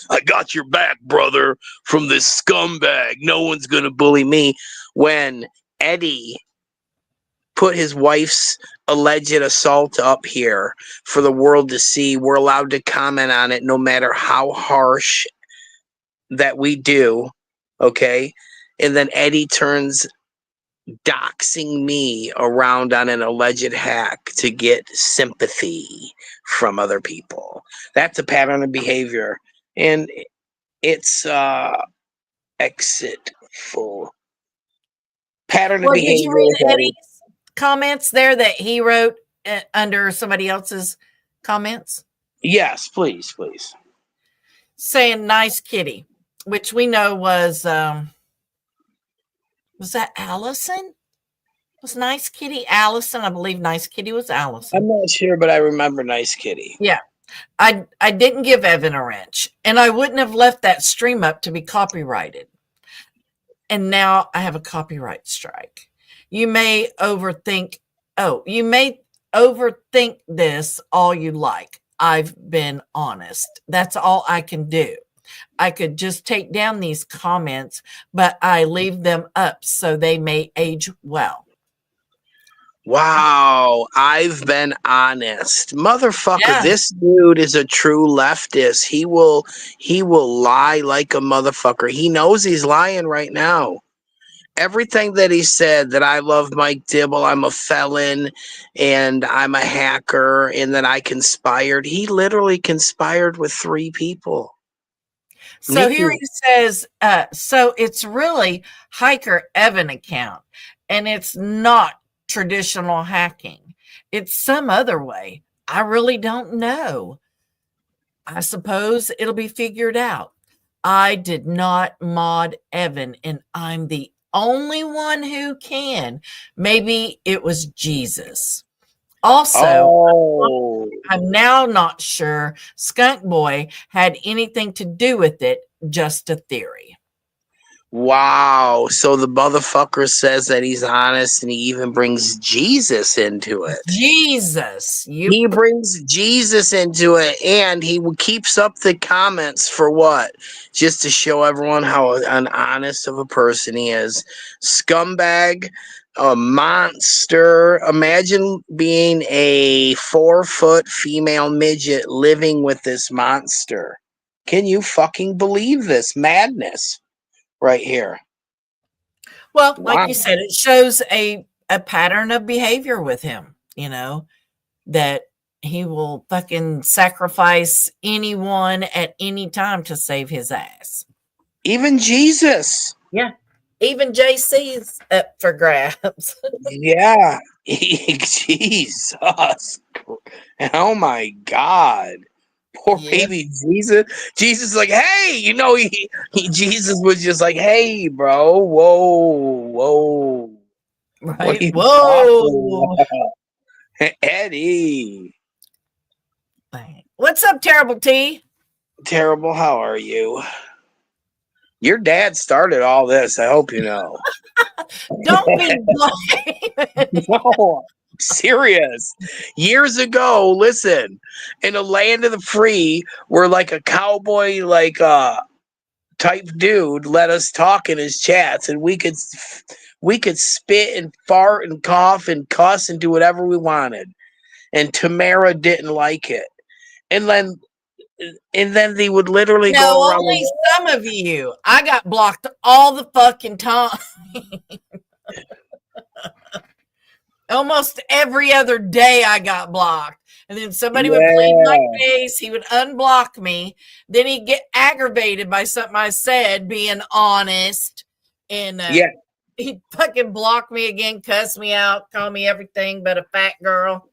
I got your back, brother, from this scumbag. No one's going to bully me." When Eddie put his wife's alleged assault up here for the world to see, we're allowed to comment on it no matter how harsh that we do, okay? And then Eddie turns doxing me around on an alleged hack to get sympathy from other people. That's a pattern of behavior, and it's exitful pattern of behavior. Did you read Eddie's comments there that he wrote under somebody else's comments? Yes, please. Saying "nice kitty," which we know was that Allison? Was Nice Kitty Allison? I believe Nice Kitty was Allison. I'm not sure, but I remember Nice Kitty. Yeah. I didn't give Evan a wrench, and I wouldn't have left that stream up to be copyrighted. And now I have a copyright strike. You may overthink this all you like. I've been honest. That's all I can do. I could just take down these comments, but I leave them up so they may age well. Wow, I've been honest. Motherfucker, Yeah. This dude is a true leftist. He will lie like a motherfucker. He knows he's lying right now. Everything that he said, that I love Mike Dibble, I'm a felon, and I'm a hacker, and that I conspired. He literally conspired with 3 people. So Nikki. here he says, so it's really Hiker Evan account, and it's not traditional hacking. It's some other way. I really don't know. I suppose it'll be figured out. I did not mod Evan, and I'm the only one who can. Maybe it was Jesus. Also, I'm now not sure Skunk Boy had anything to do with it, just a theory. Wow. So the motherfucker says that he's honest, and he even brings Jesus into it. Jesus. He brings Jesus into it, and he keeps up the comments for what? Just to show everyone how honest of a person he is. Scumbag, a monster. Imagine being a 4-foot female midget living with this monster. Can you fucking believe this madness right here? Well, like you said, it shows a pattern of behavior with him, that he will fucking sacrifice anyone at any time to save his ass. Even Jesus. Yeah. Even JC's up for grabs. Yeah. Jesus. Oh my God. Poor baby Jesus. Jesus is like, hey, Jesus was just like, hey, bro. Whoa. Right. Whoa. Eddie. What's up, Terrible T? Terrible, how are you? Your dad started all this, I hope you know. Don't be blaming. No, serious. Years ago, listen, in a land of the free, where like a cowboy type dude let us talk in his chats, and we could spit and fart and cough and cuss and do whatever we wanted. And Tamara didn't like it. And then they would literally go around. Only some of you. I got blocked all the fucking time. Almost every other day I got blocked. And then somebody would play my face. He would unblock me. Then he'd get aggravated by something I said, being honest. And he'd fucking block me again, cuss me out, call me everything but a fat girl.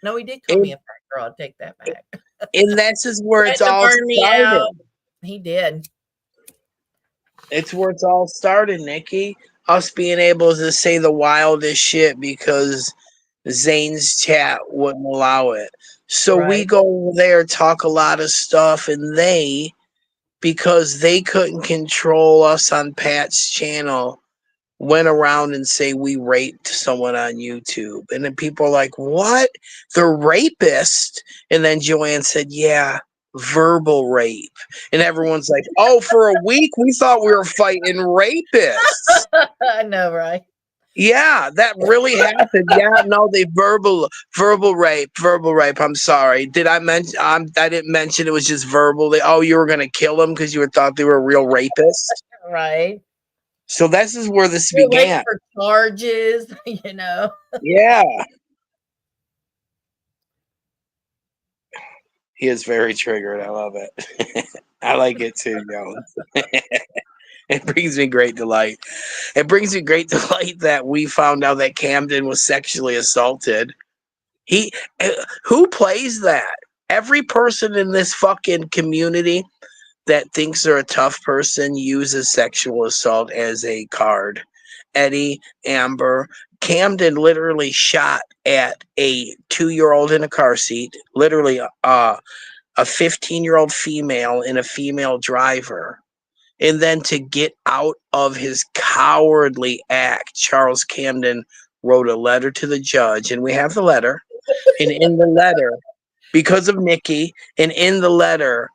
No, he did call me a fat girl. I'll take that back. And that's just where it's all started. He did. It's where it's all started, Nikki. Us being able to say the wildest shit because Zane's chat wouldn't allow it. So we go over there, talk a lot of stuff, and they because they couldn't control us on Pat's channel, went around and say we raped someone on YouTube. And then people are like, what? The rapist? And then Joanne said, yeah, verbal rape. And everyone's like, oh, for a week we thought we were fighting rapists. I know, right? Yeah, that really happened. Yeah, no, they verbal rape. I'm sorry. Did I mention? I didn't mention it was just verbal. Oh, you were gonna kill them because you thought they were real rapists, right? So this is where this began. For charges, you know. Yeah, he is very triggered. I love it. I like it too, Jones. It brings me great delight. It brings me great delight that we found out that Camden was sexually assaulted. Who plays that? Every person in this fucking community that thinks they're a tough person uses sexual assault as a card. Eddie, Amber, Camden literally shot at a 2-year-old in a car seat, literally a 15-year-old female and a female driver. And then to get out of his cowardly act, Charles Camden wrote a letter to the judge, and we have the letter. And in the letter, because of Nikki, and in the letter,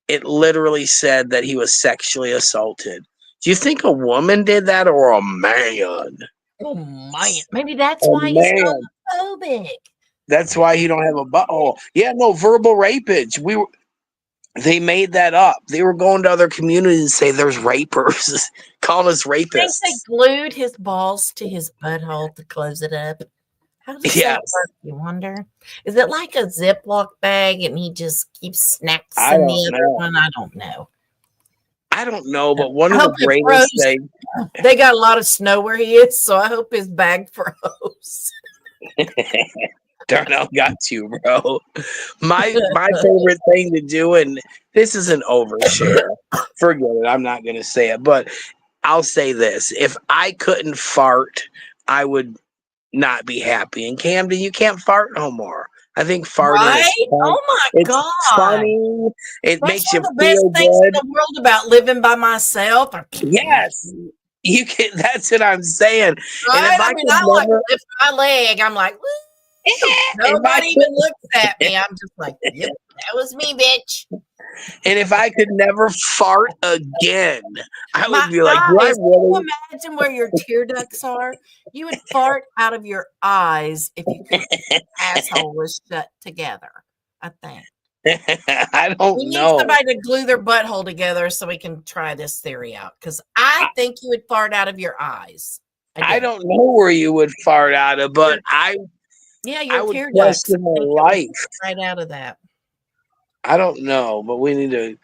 it literally said that he was sexually assaulted. Do you think a woman did that or a man? Oh, man. Maybe that's why he's homophobic. That's why he don't have a butthole. Yeah, no, verbal rapage. They made that up. They were going to other communities and say there's rapers, calling us rapists. I think they glued his balls to his butthole to close it up. How does that work, you wonder? Is it like a Ziploc bag and he just keeps snacks in the other one? I don't know. I don't know, but one of the greatest things. They got a lot of snow where he is, so I hope his bag froze. Darnell got you, bro. My favorite thing to do, and this is an overshare. Forget it. I'm not going to say it, but I'll say this. If I couldn't fart, I would not be happy. And Camden, you can't fart no more. I think farting is fun. Oh my God. It's funny. That's makes you feel good. That's one of the best things in the world about living by myself. Yes. You can. That's what I'm saying. Right? And if I like lift my leg, I'm like, nobody even looks at me. I'm just like, yep, that was me, bitch. And if I could never fart again, I would be like, can you imagine where your tear ducts are? You would fart out of your eyes if your asshole was shut together, I think. I don't know. We need somebody to glue their butthole together so we can try this theory out. Because I think you would fart out of your eyes. I don't know where you would fart out of, but your tear ducts. My life right out of that. I don't know, but we need to.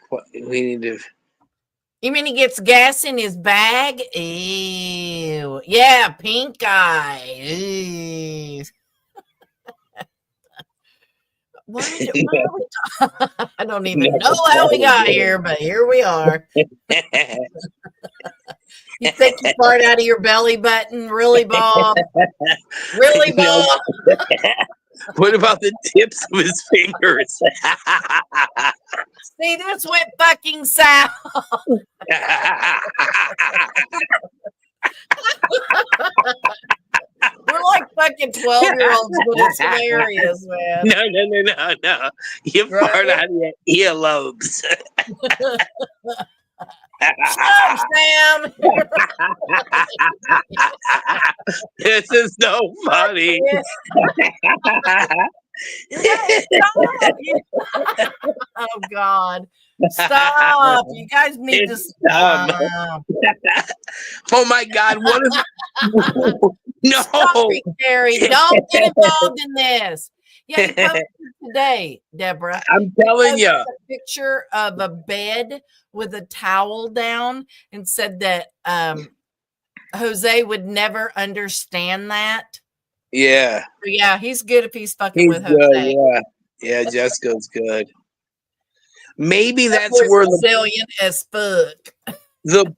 You mean he gets gas in his bag? Ew. Yeah, pink eye. Ew. Why I don't even know how we got here, but here we are. You think you fart out of your belly button? Really, Bob? Really, Bob? What about the tips of his fingers? See, this went fucking south. We're like fucking 12-year-olds, but it's hilarious, man. No. You fart out of your earlobes. Shut up, Sam. This is so funny. Oh God. Stop. You guys need to stop. Oh my God. What if no stop it, Gary. Don't get involved in this. Yeah, you posted today, Deborah. I'm telling you. A picture of a bed with a towel down and said that Jose would never understand that. Yeah. So yeah, he's good if he's fucking with Jose. Good, yeah, Jessica's good. Maybe that's where the resilient as fuck. The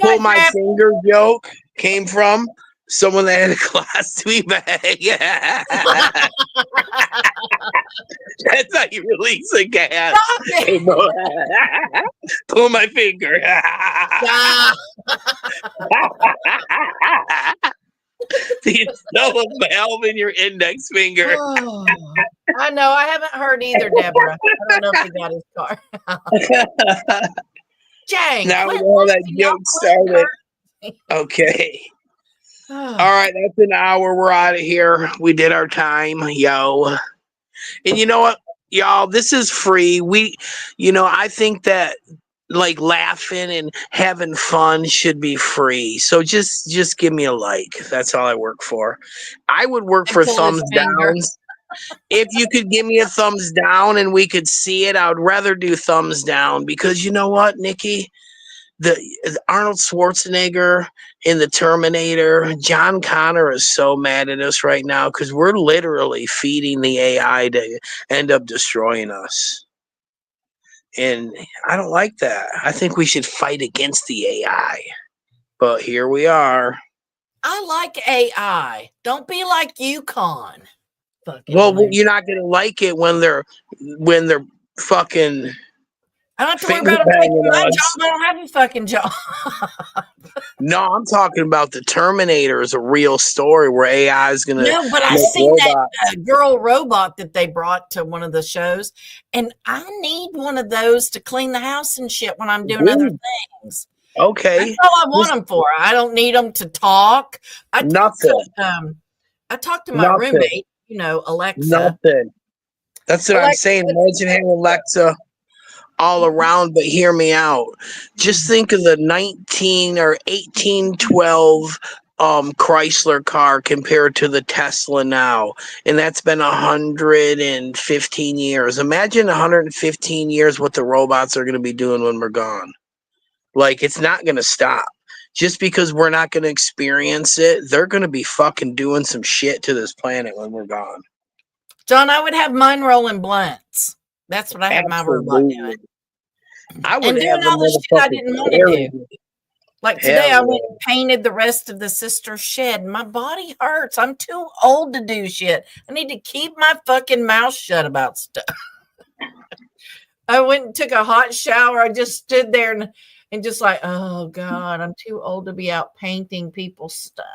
pull my finger joke came from. Someone that had a colostomy bag. Yeah. That's how you release a gas. Hey, pull my finger. You still a valve in your index finger. Oh, I know. I haven't heard either, Deborah. I don't know if he got his car. Jang, now we know that joke started. Okay. All right, that's an hour. We're out of here. We did our time, yo. And you know what, y'all? This is free. I think that like laughing and having fun should be free. So just give me a like. That's all I work for. I would work for thumbs downs. If you could give me a thumbs down and we could see it, I would rather do thumbs down because you know what, Nikki? The Arnold Schwarzenegger in the Terminator, John Connor is so mad at us right now because we're literally feeding the AI to end up destroying us. And I don't like that. I think we should fight against the AI. But here we are. I like AI. Don't be like UConn. Well, you're not gonna like it when they're fucking. I don't have to worry about them taking my job. I don't have a fucking job. No, I'm talking about the Terminator is a real story where AI is going to. No, but I seen that girl robot that they brought to one of the shows, and I need one of those to clean the house and shit when I'm doing other things. Okay. That's all I want them for. I don't need them to talk. I talked to my roommate, Alexa. Nothing. That's what I'm saying. Imagine having Alexa all around, but hear me out. Just think of the 1812 Chrysler car compared to the Tesla now, and that's been 115 years. Imagine 115 years what the robots are going to be doing when we're gone. Like, it's not going to stop. Just because we're not going to experience it, they're going to be fucking doing some shit to this planet when we're gone. John, I would have mine rolling blunts. That's what I have my robot doing. I would doing all the shit I didn't want to do. Like today, I went and painted the rest of the sister shed. My body hurts. I'm too old to do shit. I need to keep my fucking mouth shut about stuff. I went and took a hot shower. I just stood there and just like, oh God, I'm too old to be out painting people's stuff.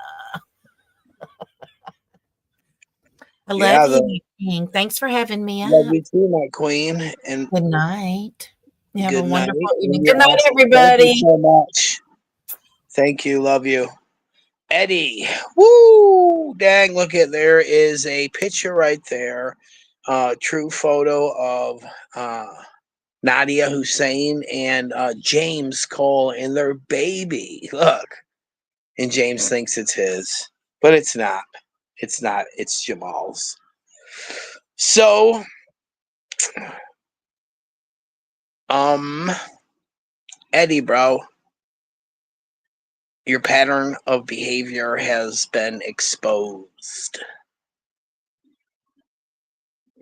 I love you, King. Thanks for having me up. Love you too, my queen. And good night. You have a wonderful evening. Good night, everybody. Thank you so much. Thank you. Love you. Eddie. Woo! Dang, look at there is a picture right there. True photo of Nadia Hussein and James Cole and their baby. Look. And James thinks it's his. But it's not. It's not. It's Jamal's. So, Eddie, bro, your pattern of behavior has been exposed.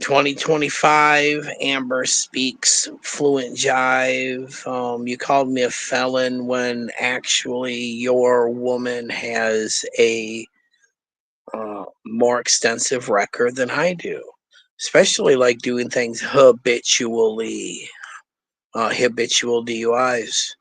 2025, Amber speaks fluent jive. You called me a felon when actually your woman has a more extensive record than I do, especially like doing things habitually, habitual DUIs.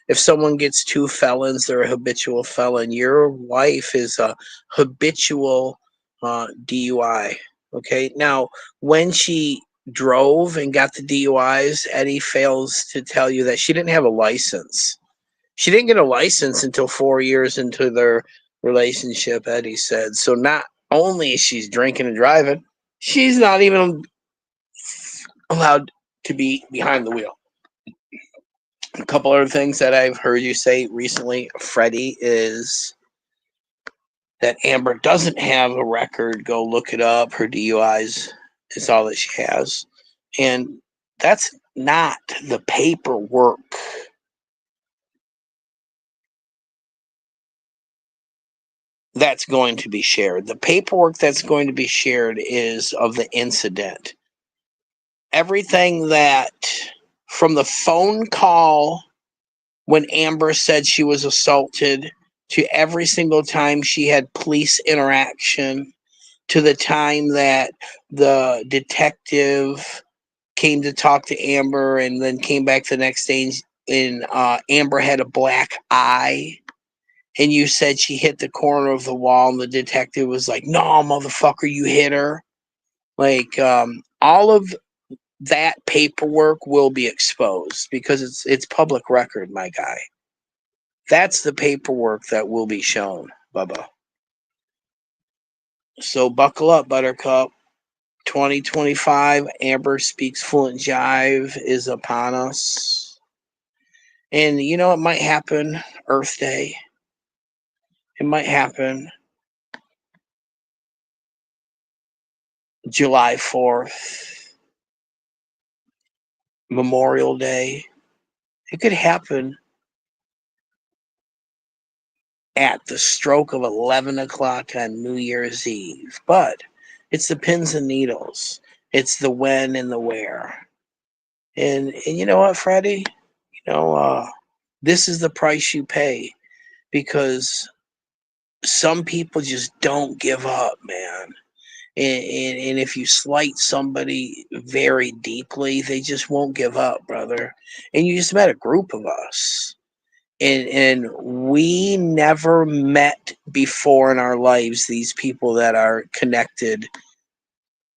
If someone gets 2 felons, they're a habitual felon. Your wife is a habitual DUI. Okay. Now, when she drove and got the DUIs, Eddie fails to tell you that she didn't have a license. She didn't get a license until 4 years into their relationship, Eddie said. So not only is she's drinking and driving, she's not even allowed to be behind the wheel. A couple other things that I've heard you say recently, Freddie, is that Amber doesn't have a record. Go look it up. Her DUIs is all that she has. And that's not the paperwork. That's going to be shared. The paperwork that's going to be shared is of the incident. Everything that from the phone call when Amber said she was assaulted to every single time she had police interaction, to the time that the detective came to talk to Amber and then came back the next day and Amber had a black eye. And you said she hit the corner of the wall, and the detective was like, "No, motherfucker, you hit her." Like, all of that paperwork will be exposed because it's public record, my guy. That's the paperwork that will be shown, Bubba. So buckle up, Buttercup. 2025, Amber Speaks Fluent Jive is upon us. And you know, it might happen Earth Day. It might happen July 4th, Memorial Day. It could happen at the stroke of 11 o'clock on New Year's Eve. But it's the pins and needles. It's the when and the where. And you know what, Freddie? You know, this is the price you pay because some people just don't give up, man. And if you slight somebody very deeply, they just won't give up, brother. And you just met a group of us. And we never met before in our lives, these people that are connected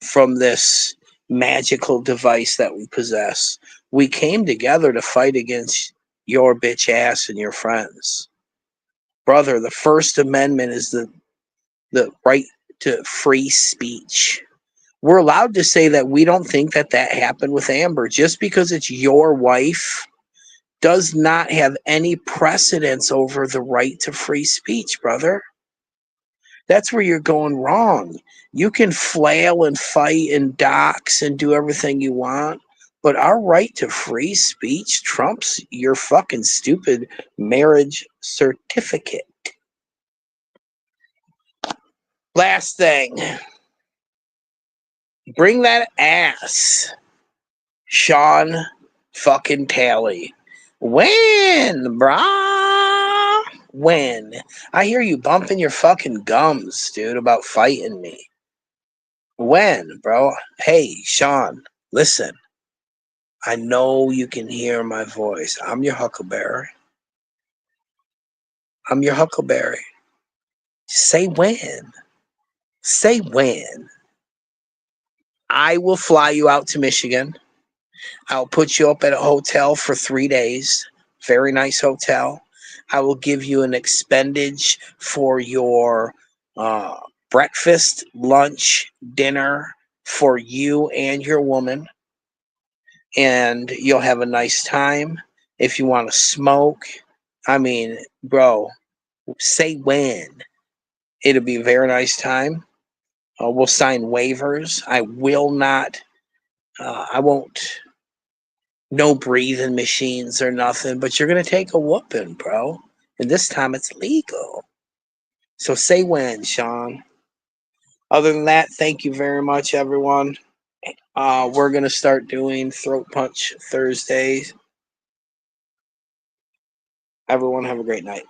from this magical device that we possess. We came together to fight against your bitch ass and your friends. Brother, the First Amendment is the right to free speech. We're allowed to say that we don't think that happened with Amber. Just because it's your wife does not have any precedence over the right to free speech, brother. That's where you're going wrong. You can flail and fight and dox and do everything you want, but our right to free speech trumps your fucking stupid marriage certificate. Last thing. Bring that ass. Sean fucking Talley. When, brah? When? I hear you bumping your fucking gums, dude, about fighting me. When, bro? Hey, Sean, listen. I know you can hear my voice. I'm your Huckleberry. I'm your Huckleberry. Say when. Say when. I will fly you out to Michigan. I'll put you up at a hotel for 3 days. Very nice hotel. I will give you an expendage for your breakfast, lunch, dinner for you and your woman. And you'll have a nice time. If you want to smoke, I mean, bro, say when. It'll be a very nice time. We'll sign waivers. I will not, I won't, no breathing machines or nothing, but you're going to take a whooping, bro. And this time it's legal. So say when, Sean. Other than that, thank you very much, everyone. We're going to start doing Throat Punch Thursdays. Everyone have a great night.